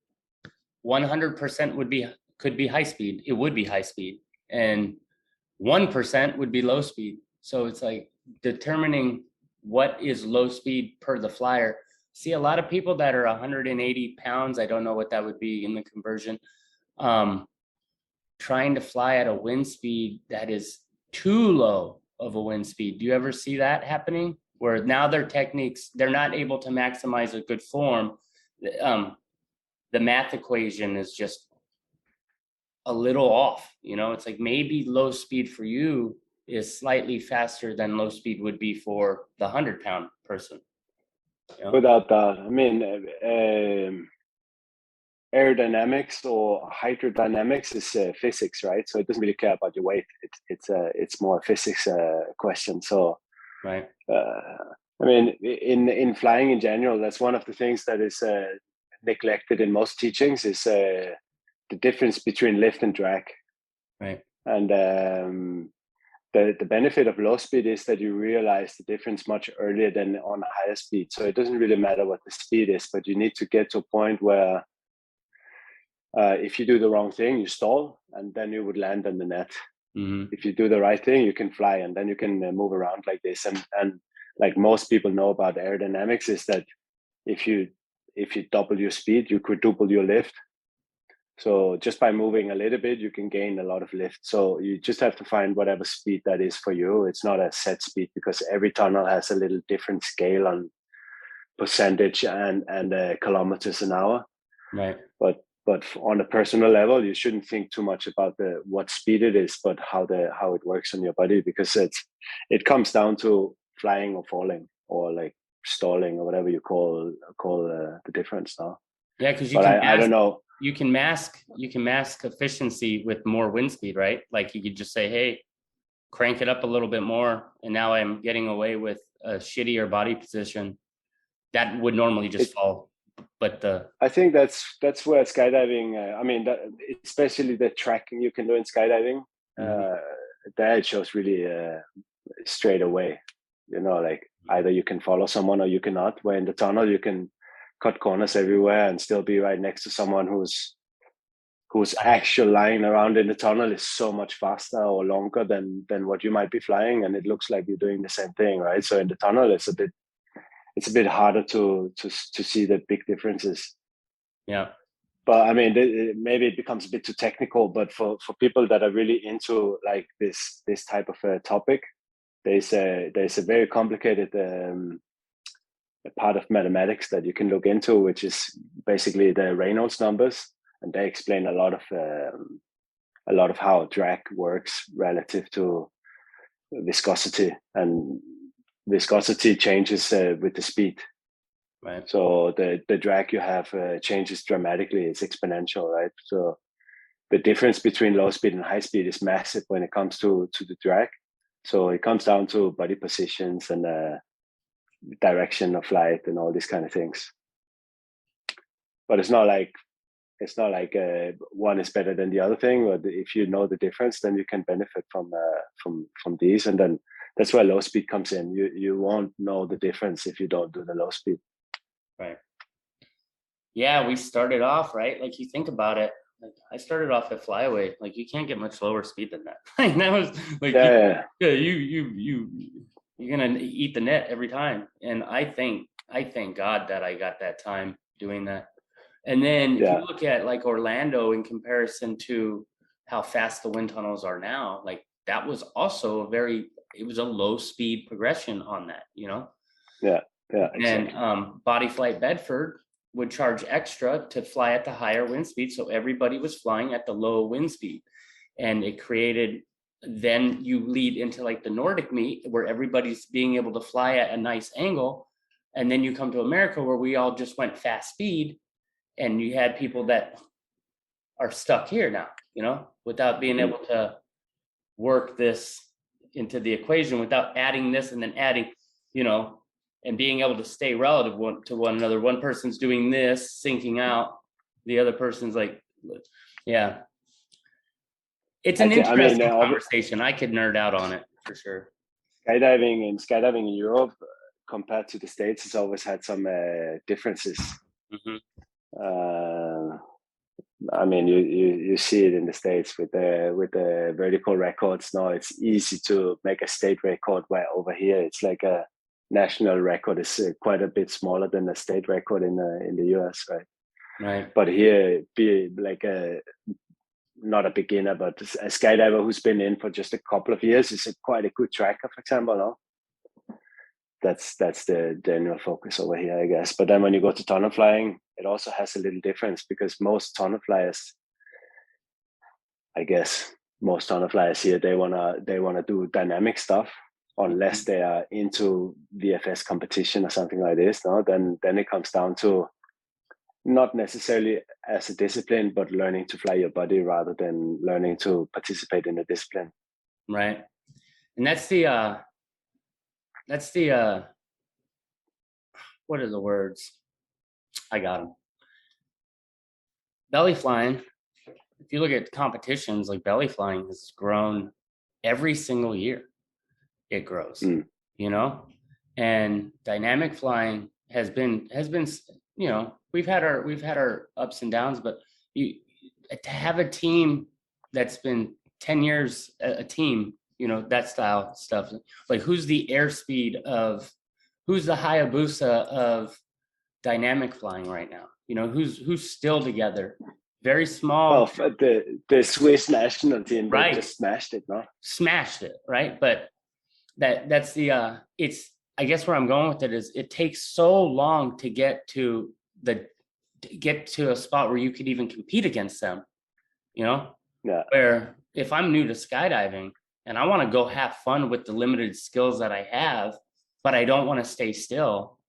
100% could be high speed. It would be high speed, and 1% would be low speed. So it's like determining what is low speed per the flyer. See a lot of people that are 180 pounds. I don't know what that would be in the conversion. Trying to fly at a wind speed that is too low of a wind speed. Do you ever see that happening? Where now their techniques, they're not able to maximize a good form. The math equation is just a little off. You know, it's like maybe low speed for you is slightly faster than low speed would be for the 100-pound person. You know? Without doubt. I mean, aerodynamics or hydrodynamics is physics, right? So it doesn't really care about your weight. It's more a physics question. So, right. I mean, in flying in general, that's one of the things that is neglected in most teachings is the difference between lift and drag. Right. And the benefit of low speed is that you realize the difference much earlier than on higher speed. So it doesn't really matter what the speed is, but you need to get to a point where if you do the wrong thing, you stall, and then you would land on the net. Mm-hmm. If you do the right thing, you can fly, and then you can move around like this. And like most people know about aerodynamics is that if you double your speed, you quadruple your lift. So just by moving a little bit, you can gain a lot of lift. So you just have to find whatever speed that is for you. It's not a set speed because every tunnel has a little different scale on percentage and kilometers an hour. Right. But on a personal level, you shouldn't think too much about what speed it is, but how it works on your body, because it comes down to flying or falling or like stalling or whatever you call the difference now. Yeah, because I don't know. You can mask efficiency with more wind speed, right? Like you could just say, hey, crank it up a little bit more, and now I'm getting away with a shittier body position that would normally just fall. But I think that's where skydiving. I mean, especially the tracking you can do in skydiving. There it shows really straight away. You know, like either you can follow someone or you cannot. Where in the tunnel you can cut corners everywhere and still be right next to someone who's actually lying around in the tunnel is so much faster or longer than what you might be flying, and it looks like you're doing the same thing, right? So in the tunnel, it's a bit harder to see the big differences. Yeah. But I mean, maybe it becomes a bit too technical. But for people that are really into like this type of a topic, there's a very complicated part of mathematics that you can look into, which is basically the Reynolds numbers, and they explain a lot of how drag works relative to viscosity, and viscosity changes with the speed. Right. So the drag you have changes dramatically. It's exponential, right? So the difference between low speed and high speed is massive when it comes to the drag. So it comes down to body positions and direction of flight and all these kind of things. But it's not like one is better than the other thing. But if you know the difference, then you can benefit from these. And then that's where low speed comes in. You won't know the difference if you don't do the low speed. Right. Yeah, we started off, right? Like you think about it, like I started off at flyaway. Like you can't get much lower speed than that. Like that was like you're gonna eat the net every time. And I thank God that I got that time doing that. And then if you look at like Orlando in comparison to how fast the wind tunnels are now, like that was also it was a low speed progression on that, you know? Yeah. Exactly. And Body Flight Bedford would charge extra to fly at the higher wind speed. So everybody was flying at the low wind speed. And it created, then you lead into like the Nordic meet where everybody's being able to fly at a nice angle. And then you come to America where we all just went fast speed. And you had people that are stuck here now, you know, without being able to work this into the equation, without adding this and then adding, you know, and being able to stay relative to one another. One person's doing this, sinking out. The other person's like, yeah. It's an interesting conversation. I could nerd out on it for sure. Skydiving in Europe compared to the States has always had some differences. I mean, you see it in the States with the vertical records. Now it's easy to make a state record, where over here it's like a national record is quite a bit smaller than a state record in the US, right? Right. But here, be like not a beginner, but a skydiver who's been in for just a couple of years is quite a good tracker, for example. No? That's the general focus over here, I guess. But then when you go to tunnel flying, it also has a little difference, because most tunnel flyers here, they wanna do dynamic stuff, unless they are into VFS competition or something like this. No, then it comes down to not necessarily as a discipline, but learning to fly your body rather than learning to participate in a discipline. Right. And that's the what are the words? I got them. Belly flying. If you look at competitions, like belly flying has grown every single year. It grows, you know, and dynamic flying has been, you know, we've had our ups and downs, but to have a team that's been 10 years, a team, you know, that style stuff, like who's the Hayabusa of dynamic flying right now? You know, who's still together, very small. Well, the Swiss national team, they Right. just smashed it, no? Smashed it, right? But that's the it's, I guess where I'm going with it is it takes so long to get to a spot where you could even compete against them, you know? Yeah. Where if I'm new to skydiving and I want to go have fun with the limited skills that I have, but I don't want to stay still,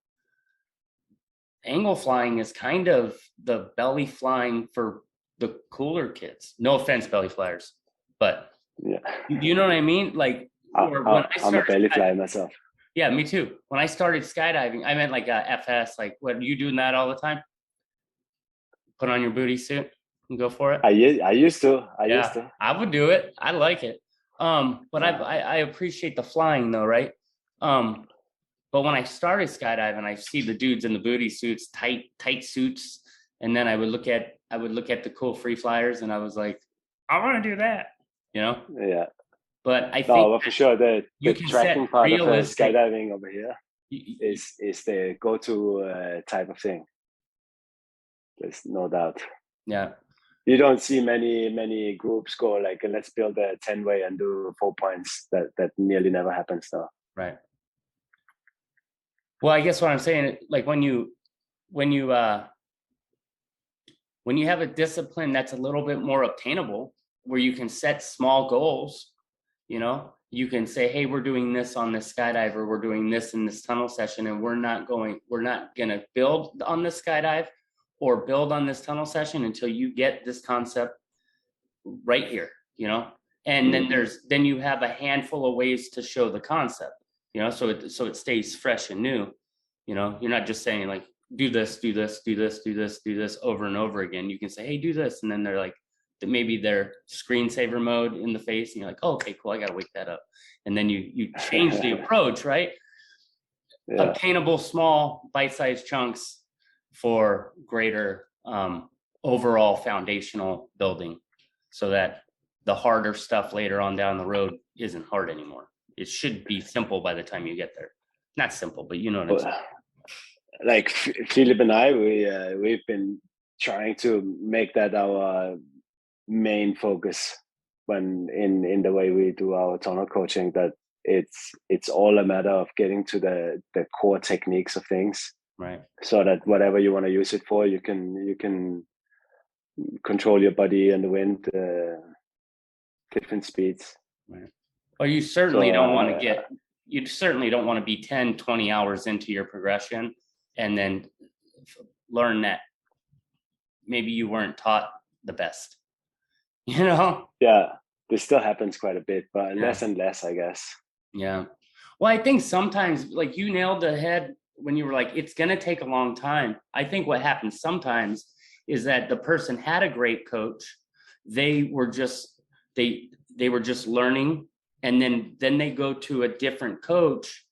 angle flying is kind of the belly flying for the cooler kids. No offense, belly flyers, but Yeah. you know what I mean? Like, or when I I'm a started belly flyer myself. Yeah, me too. When I started skydiving, I meant like FS. Like, what, you doing that all the time? Put on your booty suit and go for it. I used to. I would do it. I like it. But Yeah. I appreciate the flying though, right? But when I started skydiving, I see the dudes in the booty suits, tight suits, and then I would look at the cool free flyers, and I was like, I want to do that, you know? Yeah. But I think No, but for sure, the you can tracking set part of realistic- skydiving over here is the go-to type of thing. There's no doubt. Yeah. You don't see many groups go like, let's build a 10-way and do 4 points. That nearly never happens now. Right. Well, I guess what I'm saying, like when you have a discipline that's a little bit more obtainable, where you can set small goals, you know, you can say, hey, we're doing this on this skydive, we're doing this in this tunnel session, and we're not gonna build on this skydive or build on this tunnel session until you get this concept right here, you know. And then you have a handful of ways to show the concept, you know, so it stays fresh and new. You know, you're not just saying like, do this over and over again. You can say, hey, do this, and then they're like, maybe their screensaver mode in the face, and you're like, oh, okay, cool, I gotta wake that up. And then you change the approach, right? Yeah. Obtainable small bite-sized chunks for greater overall foundational building, so that the harder stuff later on down the road isn't hard anymore. It should be simple by the time you get there. Not simple, but you know what I'm saying. Like Philip and I, we've been trying to make that our main focus when in the way we do our tunnel coaching, that it's all a matter of getting to the core techniques of things, right? So that whatever you want to use it for, you can control your body and the wind, different speeds. Right. Well, you certainly don't want to be 10, 20 hours into your progression and then learn that maybe you weren't taught the best, you know? Yeah, this still happens quite a bit, but less and less, I guess. Yeah. Well, I think sometimes, like, you nailed the head when you were like, it's going to take a long time. I think what happens sometimes is that the person had a great coach. They were just learning, and then they go to a different coach,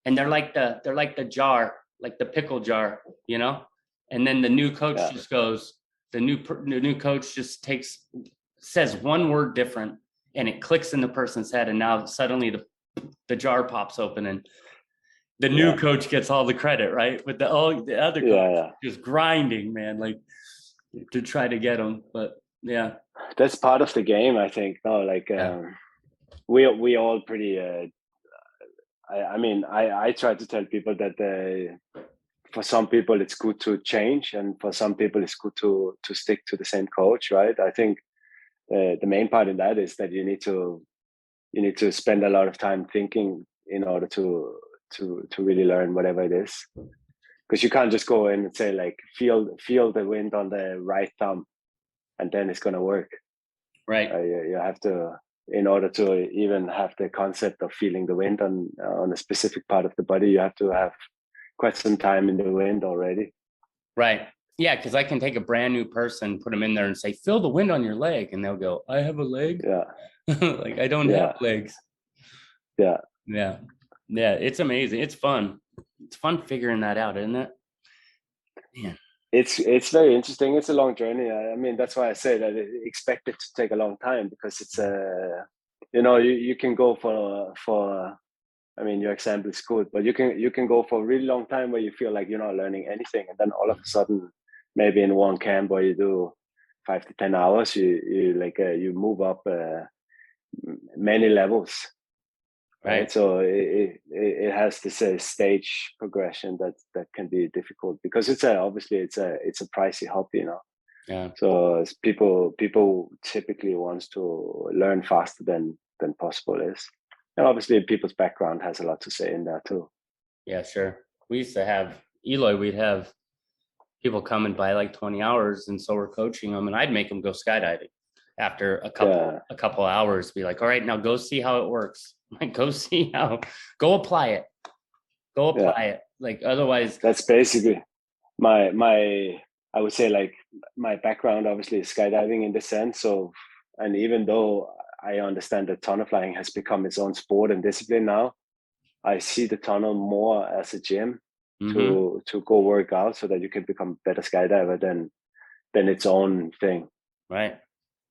and they're like the jar, like the pickle jar, you know? And then the new coach just goes, the new coach just says one word different, and it clicks in the person's head, and now suddenly the jar pops open, and the new coach gets all the credit, right? With the other coach just grinding, man, like, to try to get them. But yeah, that's part of the game, I think. No, like we all pretty. I try to tell people that for some people it's good to change, and for some people it's good to stick to the same coach, right? I think the main part in that is that you need to spend a lot of time thinking in order to really learn whatever it is, because you can't just go in and say like feel the wind on the right thumb and then it's going to work, right? You have to, in order to even have the concept of feeling the wind on a specific part of the body, you have to have quite some time in the wind already. Right. Yeah, because I can take a brand new person, put them in there and say, feel the wind on your leg. And they'll go, I have a leg? Yeah. Like, I don't have legs. Yeah. Yeah. Yeah, it's amazing. It's fun. It's fun figuring that out, isn't it? Yeah. It's very interesting. It's a long journey. I mean, that's why I say that expect it to take a long time, because it's you can go for I mean, your example is good, but you can go for a really long time where you feel like you're not learning anything, and then all of a sudden, maybe in one camp where you do 5 to 10 hours, you move up many levels, right? So it has this stage progression that can be difficult because it's obviously it's a pricey hobby, Yeah. So people typically wants to learn faster than possible is, and obviously people's background has a lot to say in that too. Yeah, sure. We used to have Eloy. We'd have people come and buy like 20 hours, and so we're coaching them, and I'd make them go skydiving after a couple hours. Be like, all right, now go see how it works. Like, go apply it. Like, otherwise, that's basically my I would say, like, my background obviously is skydiving in the sense of, and even though I understand that tunnel flying has become its own sport and discipline now, I see the tunnel more as a gym to go work out so that you can become a better skydiver than its own thing. Right.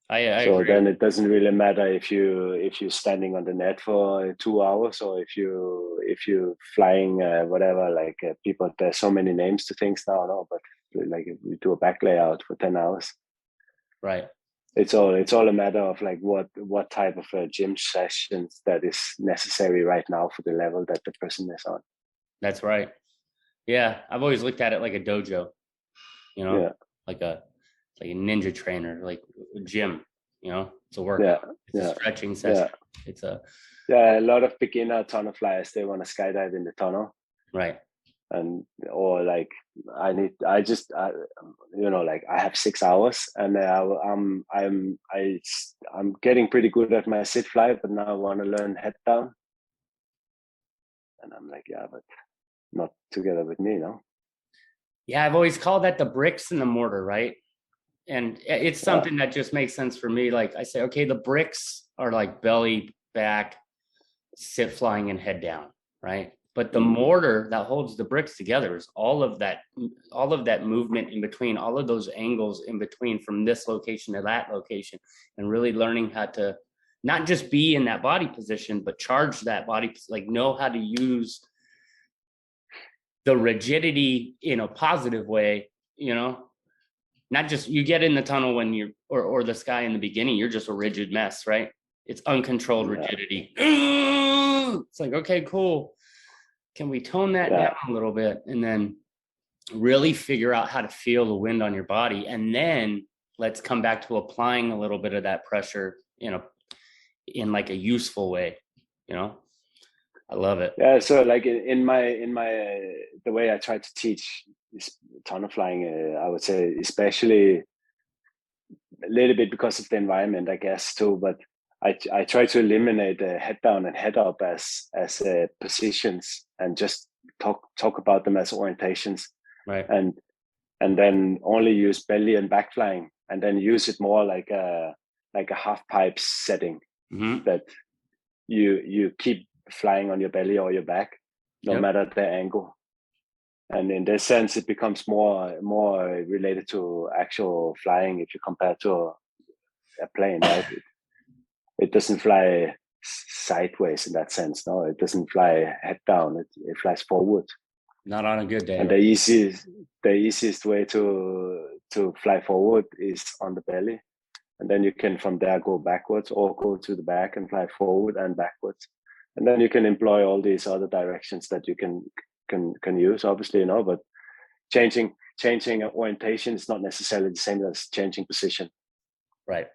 I so agree. Then it doesn't really matter if you're standing on the net for 2 hours or if you flying whatever, like people, there's so many names to things now, no, but like if you do a back layout for 10 hours, right, it's all a matter of like what type of gym sessions that is necessary right now for the level that the person is on. That's right. Yeah, I've always looked at it like a dojo, like a ninja trainer, like a gym, it's a workout. It's a stretching session. It's a lot of beginner tunnel flyers, they want to skydive in the tunnel, right? And or like I have 6 hours, and I'm getting pretty good at my sit fly, but now I want to learn head down, and I'm like, yeah, but not together with me, no. Yeah, I've always called that the bricks and the mortar, right? And it's something that just makes sense for me. Like I say, okay, the bricks are like belly, back, sit flying, and head down, right? But the mortar that holds the bricks together is all of that movement in between, all of those angles in between from this location to that location, and really learning how to not just be in that body position, but charge that body, like know how to use the rigidity in a positive way, not just you get in the tunnel when you're, or the sky in the beginning, you're just a rigid mess, right? It's uncontrolled rigidity. It's like, okay, cool. Can we tone that down a little bit and then really figure out how to feel the wind on your body? And then let's come back to applying a little bit of that pressure in like a useful way, I love it. Yeah. So like in my the way I try to teach tunnel flying, I would say, especially a little bit because of the environment, I guess too, but I try to eliminate head down and head up as positions and just talk about them as orientations, right? And then only use belly and back flying, and then use it more like a half pipe setting, that you keep flying on your belly or your back, no matter the angle. And in this sense, it becomes more related to actual flying if you compare to a plane, right? It doesn't fly sideways in that sense. No, it doesn't fly head down. It flies forward. Not on a good day. And the easiest way to fly forward is on the belly, and then you can from there go backwards or go to the back and fly forward and backwards, and then you can employ all these other directions that you can use, obviously, but changing orientation is not necessarily the same as changing position. Right.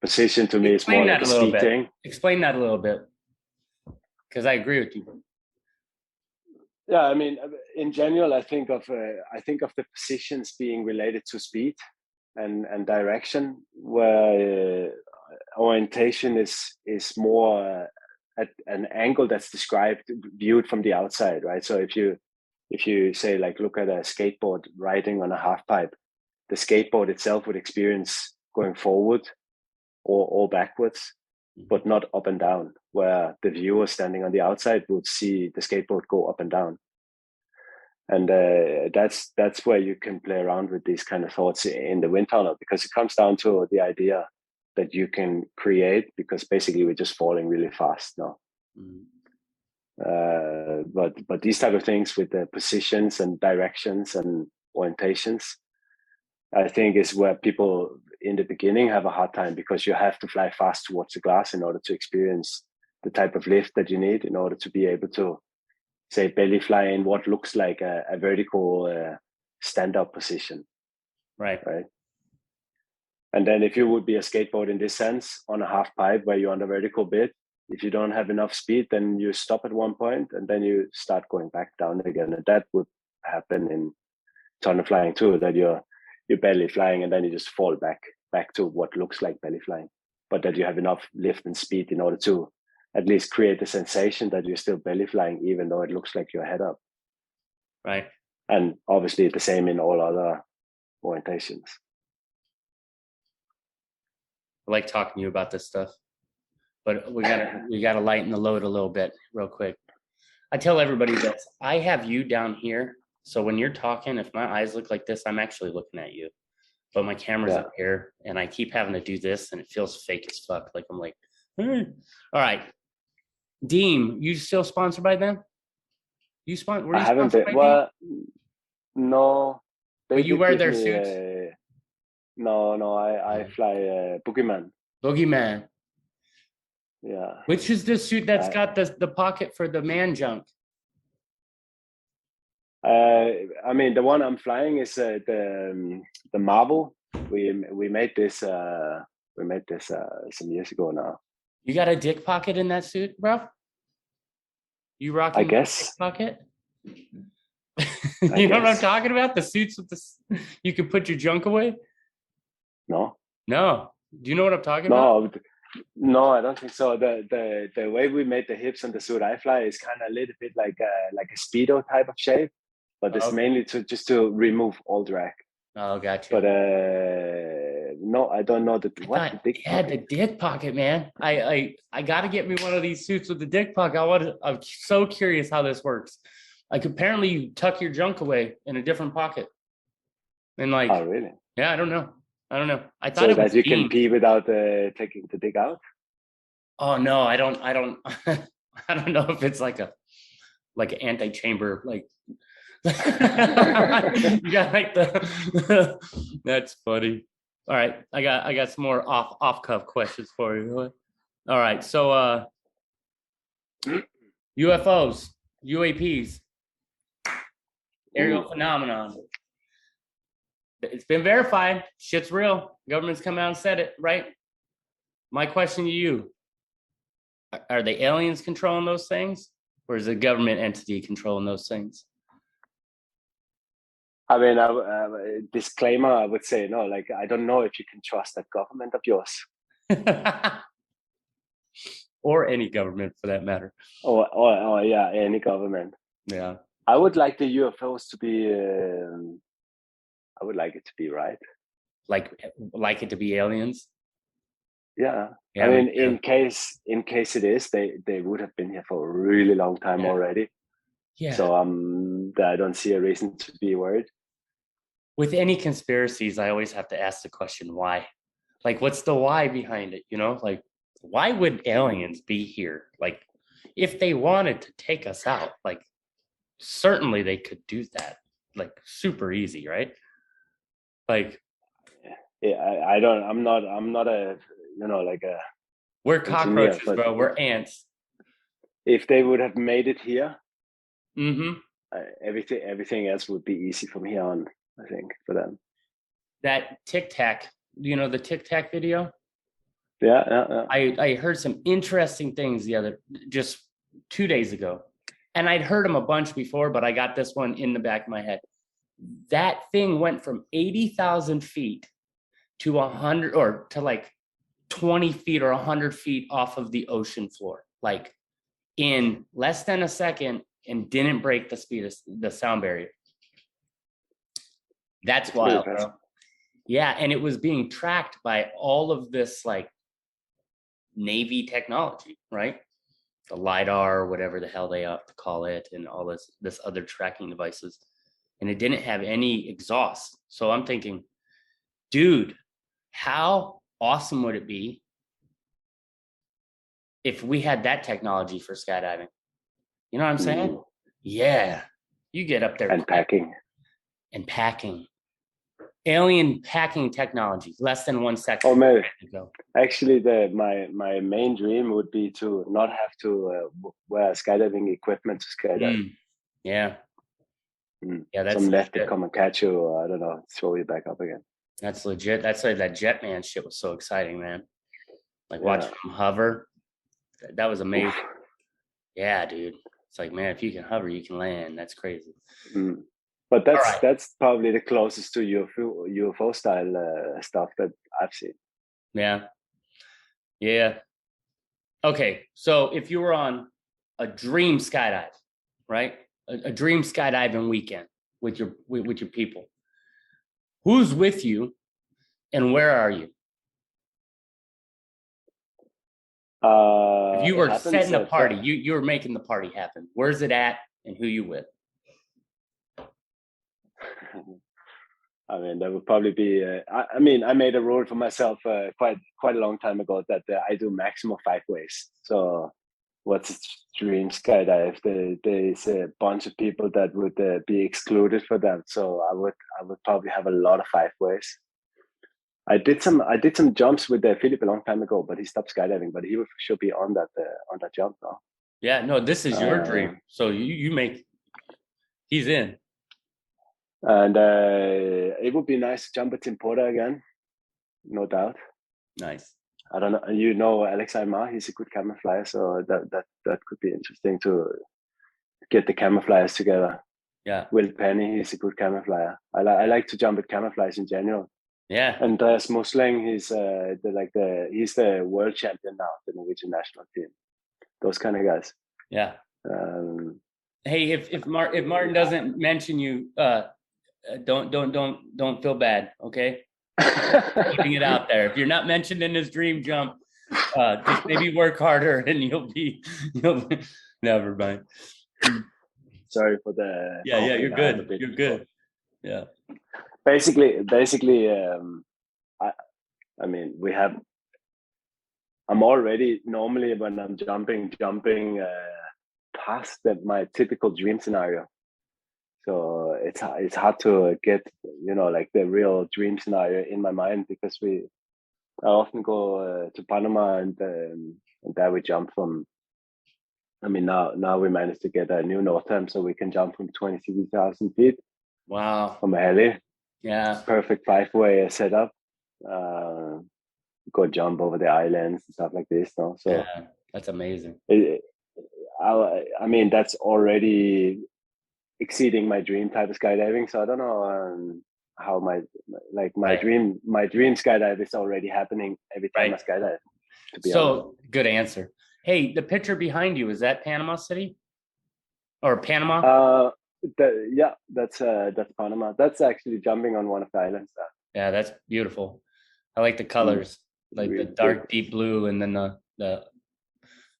Position to me is more like a speed thing. Explain that a little bit, because I agree with you. Yeah, I mean, in general, I think of the positions being related to speed and direction, where orientation is more at an angle that's described, viewed from the outside, right? So if you say, like, look at a skateboard riding on a half pipe, the skateboard itself would experience going forward or backwards, but not up and down, where the viewer standing on the outside would see the skateboard go up and down. And that's where you can play around with these kind of thoughts in the wind tunnel, because it comes down to the idea that you can create, because basically we're just falling really fast now. But these type of things with the positions and directions and orientations, I think is where people in the beginning have a hard time, because you have to fly fast towards the glass in order to experience the type of lift that you need in order to be able to, say, belly fly in what looks like a vertical stand-up position. Right. And then if you would be a skateboard in this sense on a half pipe where you're on the vertical bit, if you don't have enough speed, then you stop at one point and then you start going back down again. And that would happen in tunnel flying too, that you're belly flying and then you just fall back to what looks like belly flying, but that you have enough lift and speed in order to at least create the sensation that you're still belly flying, even though it looks like you're head up. Right. And obviously the same in all other orientations. I like talking to you about this stuff, but we gotta lighten the load a little bit real quick. I tell everybody this, I have you down here. So when you're talking, if my eyes look like this, I'm actually looking at you, but my camera's up here and I keep having to do this and it feels fake as fuck. Like I'm like, all right. Deem, you still sponsored by them? Were you sponsored by Deem? No. But you wear their suits? No, I fly Boogeyman. Boogeyman. Yeah. Which is the suit that's got the pocket for the man junk? I mean, the one I'm flying is the Marvel. We made this some years ago now. You got a dick pocket in that suit, bro? You rocking? I guess. Dick pocket. You know what I'm talking about? The suits with you can put your junk away. No. Do you know what I'm talking about? No, I don't think so. The way we made the hips on the suit I fly is kind of a little bit like a Speedo type of shape, but it's mainly to remove all drag. Oh, gotcha. But no, I don't know the dick pocket. The dick pocket, man. I got to get me one of these suits with the dick pocket. I'm so curious how this works. Like apparently you tuck your junk away in a different pocket, and like. Oh really? Yeah, I don't know. I thought so it was that you can pee without taking the dick out. Oh no, I don't. I don't know if it's like an anti-chamber, like you got like the. That's funny. All right, I got some more off cuff questions for you. All right, so UFOs, UAPs, aerial phenomenon. It's been verified. Shit's real. Government's come out and said it, right? My question to you, are the aliens controlling those things? Or is the government entity controlling those things? I mean, disclaimer, I would say, no, like, I don't know if you can trust that government of yours. Or any government for that matter. Or yeah, any government. Yeah. I would like the UFOs to be... I would like it to be right. Like it to be aliens? Yeah. I mean, in case it is, they would have been here for a really long time already. Yeah. So I don't see a reason to be worried. With any conspiracies, I always have to ask the question, why? Like, what's the why behind it? You know, like, why would aliens be here? Like, if they wanted to take us out, like, certainly they could do that. Like, super easy, right? Like, yeah, I'm not a, like a. We're cockroaches, bro. We're ants. If they would have made it here, mm-hmm. Everything else would be easy from here on, I think, for them. That Tic Tac, the Tic Tac video? Yeah. I heard some interesting things just 2 days ago. And I'd heard them a bunch before, but I got this one in the back of my head. That thing went from 80,000 feet to 100 or to like 20 feet or 100 feet off of the ocean floor, like in less than a second, and didn't break the sound barrier. That's wild, bro. Yeah, and it was being tracked by all of this like Navy technology, right? The LiDAR, or whatever the hell they ought to call it, and all this other tracking devices. And it didn't have any exhaust. So I'm thinking, dude, how awesome would it be if we had that technology for skydiving? You know what I'm saying? Yeah. You get up there. And packing. alien packing technology, less than 1 second. Oh, maybe. Go. Actually, my main dream would be to not have to wear skydiving equipment to skydive. Yeah. Yeah, that's some left to legit. come and catch you, or I don't know, throw you back up again. That's legit. That's why that Jetman shit was so exciting, man. Like watching him hover. That was amazing. Oof. Yeah, dude. It's like, man, if you can hover, you can land. That's crazy. But that's probably the closest to UFO style stuff that I've seen. Yeah. Yeah. Okay, so if you were on a dream skydive, right? A dream skydiving weekend with your people, who's with you, and where are you? If you were setting a party, you were making the party happen. Where's it at, and who you with? I mean, that would probably be. I mean, I made a rule for myself quite a long time ago that I do maximum 5 ways. So, what's a dream skydive? There's a bunch of people that would be excluded for that. So I would probably have a lot of 5 ways. I did some jumps with Philip a long time ago, but he stopped skydiving. But he would for sure be on that jump now. Yeah, no, this is your dream. So you make. He's in. And it would be nice to jump at Tim Porter again, no doubt. Nice. I don't know. You know Alex Aymar, he's a good camera flyer, so that could be interesting to get the camera flyers together. Yeah. Will Penny, he's a good camera flyer. I like to jump at camera flyers in general. Yeah. Andreas Musling, he's the world champion now, the Norwegian national team. Those kind of guys. Yeah. Hey, if Martin doesn't mention you, don't feel bad, okay? Keeping it out there. If you're not mentioned in his dream jump, just maybe work harder and you'll be never mind. Sorry for the you're good. You're good. Yeah. Basically, I mean, I'm already normally when I'm jumping past my typical dream scenario. So it's hard to get, like the real dream scenario in my mind because I often go to Panama and there we jump from. I mean, now we managed to get a new north time, so we can jump from 26,000 feet. Wow. From a heli. Yeah. Perfect 5-way setup. Go jump over the islands and stuff like this. No? So yeah, that's amazing. I mean, that's already exceeding my dream type of skydiving. So I don't know how my dream skydive is already happening every time I skydive. To be honest. Good answer. Hey, the picture behind you, is that Panama City or Panama? That's Panama. That's actually jumping on one of the islands. Yeah, that's beautiful. I like the colors, like really the dark deep blue and then the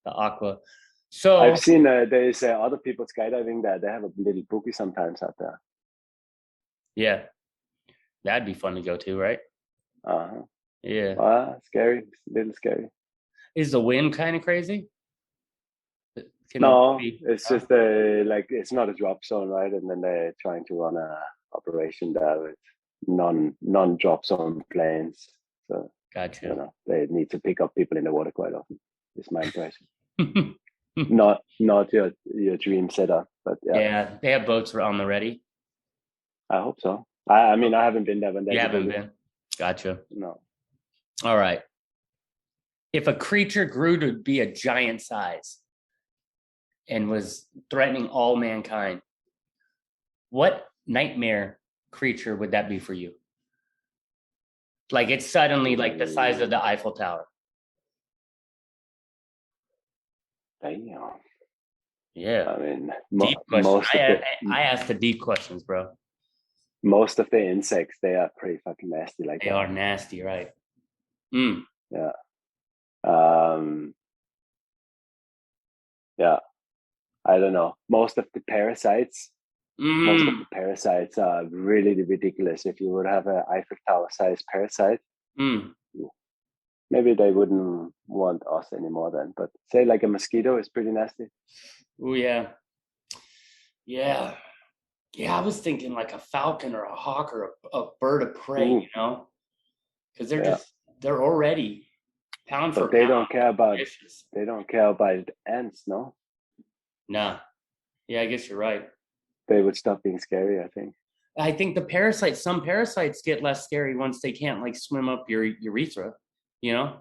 aqua. So I've seen there's other people skydiving there. They have a little bookie sometimes out there. Yeah, that'd be fun to go to, right? Yeah. Scary. It's a little scary. Is the wind kind of crazy? It's just it's not a drop zone, right? And then they're trying to run a operation there with non-drop zone planes. So gotcha. They need to pick up people in the water quite often. It's my impression. not your dream setup, but yeah, they have boats on the ready. I hope so. I mean, I haven't been there when they haven't been. Gotcha. No. All right. If a creature grew to be a giant size and was threatening all mankind, what nightmare creature would that be for you? Like it's suddenly like the size of the Eiffel Tower. Damn. Yeah. I mean, deep questions. I asked the deep questions, bro. Most of the insects, they are pretty fucking nasty. Like they are nasty, right? Yeah. Yeah. I don't know. Most of the parasites are really ridiculous. If you would have an Eiffel Tower sized parasite, maybe they wouldn't want us anymore then. But say like a mosquito is pretty nasty. Oh yeah. Yeah. Yeah, I was thinking like a falcon or a hawk or a bird of prey, Ooh, you know, because yeah. they're already pound for But they pound don't care about vicious. ants, no? Nah, yeah, I guess you're right. They would stop being scary, I think. I think some parasites get less scary once they can't like swim up your urethra, you know?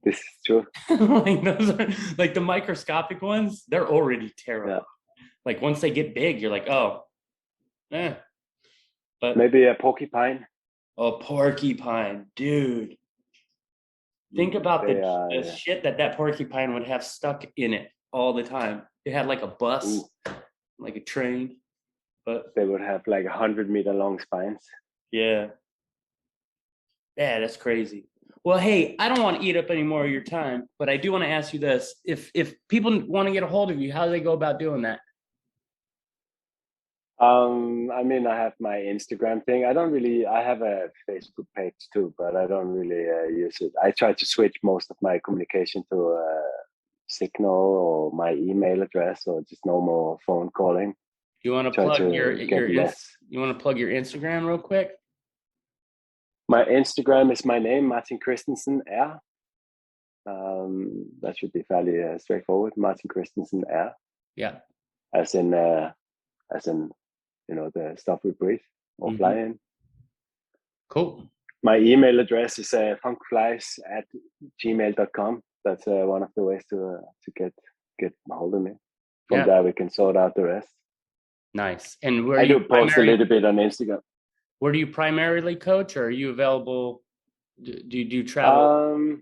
This is true. Like those are like the microscopic ones, they're already Yeah. terrible. Like once they get big, you're like, oh, eh. But Maybe a porcupine. a porcupine, dude. Think about They the are. shit that porcupine would have stuck in it all the time. It had like a bus, Ooh, like a train. But they would have like 100-meter long spines. yeah, that's crazy. Well, hey, I don't want to eat up any more of your time, but I do want to ask you this: if people want to get a hold of you, how do they go about doing that? I mean, I have my Instagram thing. I have a Facebook page too, but I don't really use it. I try to switch most of my communication to Signal or my email address or just normal phone calling. You want to Try plug to get less. you want to plug your Instagram real quick? My Instagram is my name, Martin Kristensen R. That should be fairly straightforward. Martin Kristensen R. Yeah. As in, the stuff we breathe or fly in. Cool. My email address is funkflies@gmail.com. That's one of the ways to get a hold of me. From there, we can sort out the rest. Nice. And I do post a little bit on Instagram. Where do you primarily coach, or are you available? Do you travel?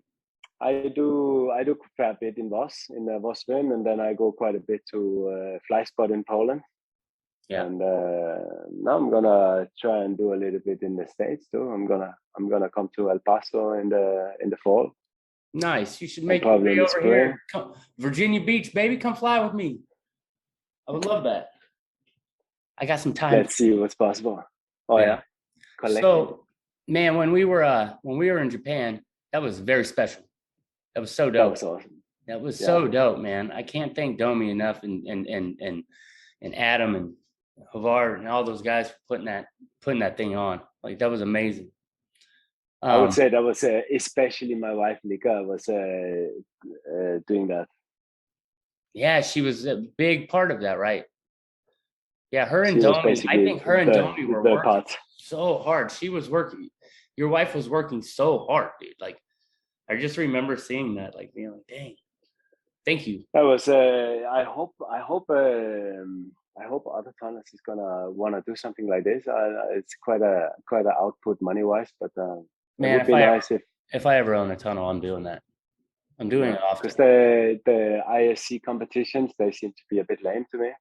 I do a fair bit in Voss, Vossvin, and then I go quite a bit to Fly Spot in Poland. Yeah. And now I'm gonna try and do a little bit in the States too. I'm gonna come to El Paso in the fall. Nice. You should make your way over here. Come, Virginia Beach, baby, come fly with me. I would love that. I got some time. Let's see what's possible. Oh yeah. So, man, when we were in Japan, that was very special. That was so dope. That was awesome. That was so dope, man. I can't thank Domi enough and Adam and Havar and all those guys for putting that thing on. Like that was amazing. I would say that was especially my wife Nika was doing that. Yeah, she was a big part of that, right? Yeah, her and Domi. I think her and Domi were working so hard. She was working. Your wife was working so hard, dude. Like, I just remember seeing that, like being like, "Dang, thank you." That was. I hope other tunnels is gonna want to do something like this. It's quite a output money wise, but man, it would be nice if I ever own a tunnel, I'm doing that. I'm doing it often because the ISC competitions they seem to be a bit lame to me.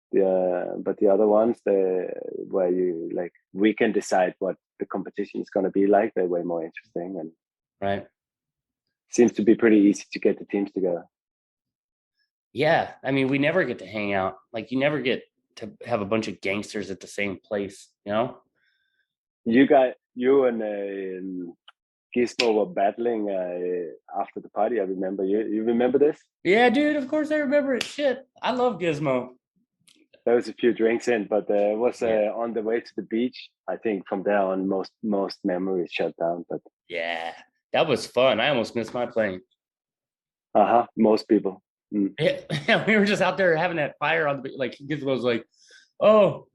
But the other ones, where you like we can decide what the competition is going to be like, they're way more interesting and right. Seems to be pretty easy to get the teams together. Yeah, I mean, we never get to hang out. Like, you never get to have a bunch of gangsters at the same place, you know? You and Gizmo were battling after the party. I remember. You remember this? Yeah, dude. Of course I remember it. Shit, I love Gizmo. There was a few drinks in, but it was on the way to the beach. I think from there on, most memories shut down. But yeah, that was fun. I almost missed my plane. Most people. Yeah, we were just out there having that fire on the like. Gizmo was like, "Oh,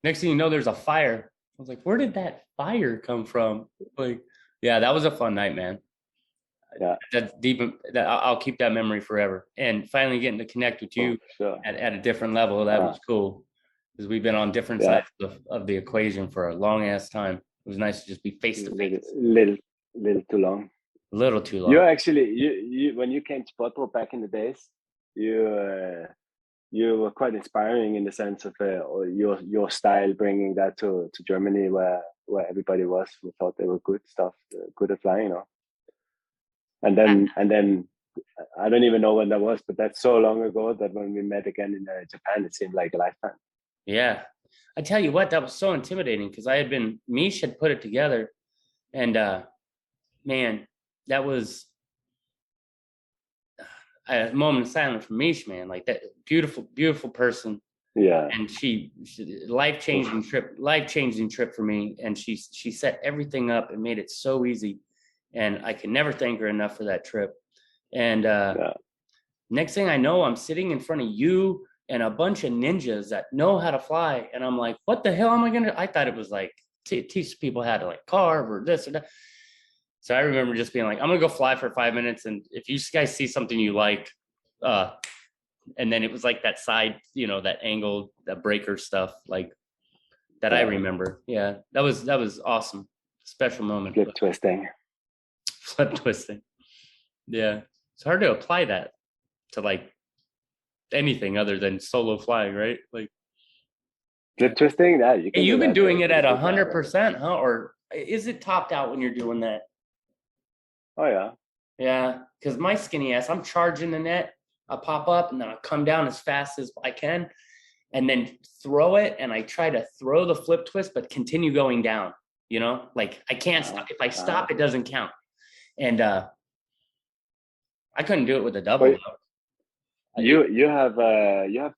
next thing you know, there's a fire." I was like, "Where did that fire come from?" Like, yeah, that was a fun night, man. Yeah, that's deep. I'll keep that memory forever. And finally getting to connect with you at a different level, that was cool. Because we've been on different sides of the equation for a long ass time. It was nice to just be face to face. Little too long. A little too long. You're actually you when you came to Bottle back in the days, you were quite inspiring in the sense of your style, bringing that to Germany where everybody who thought they were good at flying, you know. And then I don't even know when that was, but that's so long ago that when we met again in Japan, it seemed like a lifetime. Yeah, I tell you what, that was so intimidating because Mish had put it together, and man, that was a moment of silence for Mish, man. Like that beautiful, beautiful person. Yeah. And she life-changing trip for me. And she set everything up and made it so easy. And I can never thank her enough for that trip. And next thing I know, I'm sitting in front of you and a bunch of ninjas that know how to fly. And I'm like, what the hell am I going to, I thought it was like teach people how to like carve or this or that. So I remember just being like, I'm going to go fly for 5 minutes. And if you guys see something you like, and then it was like that side, you know, that angle, that breaker stuff, like that I remember. Yeah, that was awesome. Special moment. Flip twisting. Yeah. It's hard to apply that to like anything other than solo flying, right? Like Flip twisting, yeah. you've been doing it at 100%, huh? Or is it topped out when you're doing that? Oh yeah. Yeah, because my skinny ass, I'm charging the net. I pop up and then I come down as fast as I can and then throw it. And I try to throw the flip twist, but continue going down, you know, like I can't stop. If I stop, it doesn't count. And I couldn't do it with a double. You have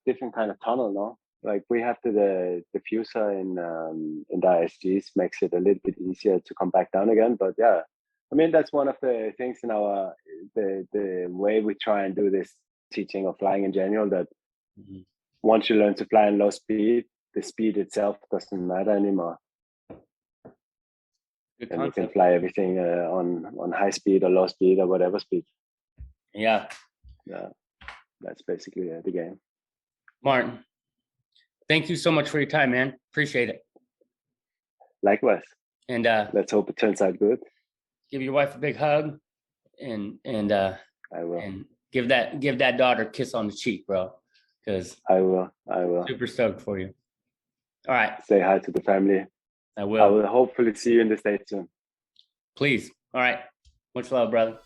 different kind of tunnel, no? Like we have the diffuser in the ISGs makes it a little bit easier to come back down again. But yeah, I mean, that's one of the things in our, the way we try and do this teaching of flying in general, that once you learn to fly in low speed, the speed itself doesn't matter anymore. And you can fly everything on high speed or low speed or whatever speed. Yeah. That's basically the game. Martin, thank you so much for your time, man. Appreciate it. Likewise. And let's hope it turns out good. Give your wife a big hug, and I will. And give that daughter a kiss on the cheek, bro. Because I will. Super stoked for you. All right. Say hi to the family. I will. I will hopefully see you in the States soon. Please. All right. Much love, brother.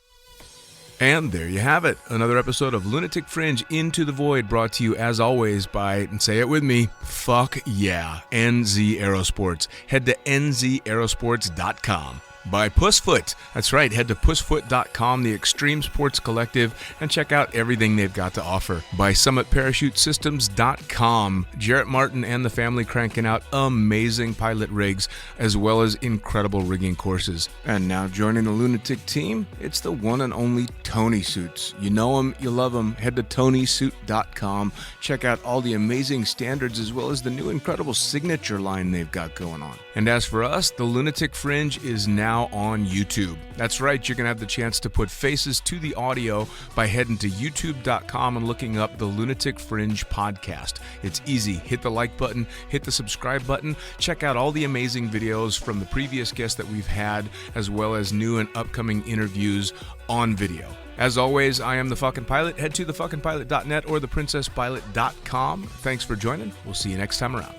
And there you have it. Another episode of Lunatic Fringe Into the Void, brought to you as always by, and say it with me, fuck yeah, NZ Aerosports. Head to nzaerosports.com. By Pussfoot. That's right, head to pussfoot.com, the extreme sports collective, and check out everything they've got to offer. By summitparachutesystems.com. Jarrett Martin and the family cranking out amazing pilot rigs, as well as incredible rigging courses. And now joining the Lunatic team, it's the one and only Tony Suits. You know him, you love him. Head to tonysuit.com. Check out all the amazing standards, as well as the new incredible signature line they've got going on. And as for us, the Lunatic Fringe is now on YouTube. That's right, you're going to have the chance to put faces to the audio by heading to youtube.com and looking up the Lunatic Fringe podcast. It's easy. Hit the like button, hit the subscribe button, check out all the amazing videos from the previous guests that we've had, as well as new and upcoming interviews on video. As always, I am the fucking pilot. Head to thefuckingpilot.net or theprincesspilot.com. Thanks for joining. We'll see you next time around.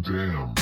Damn.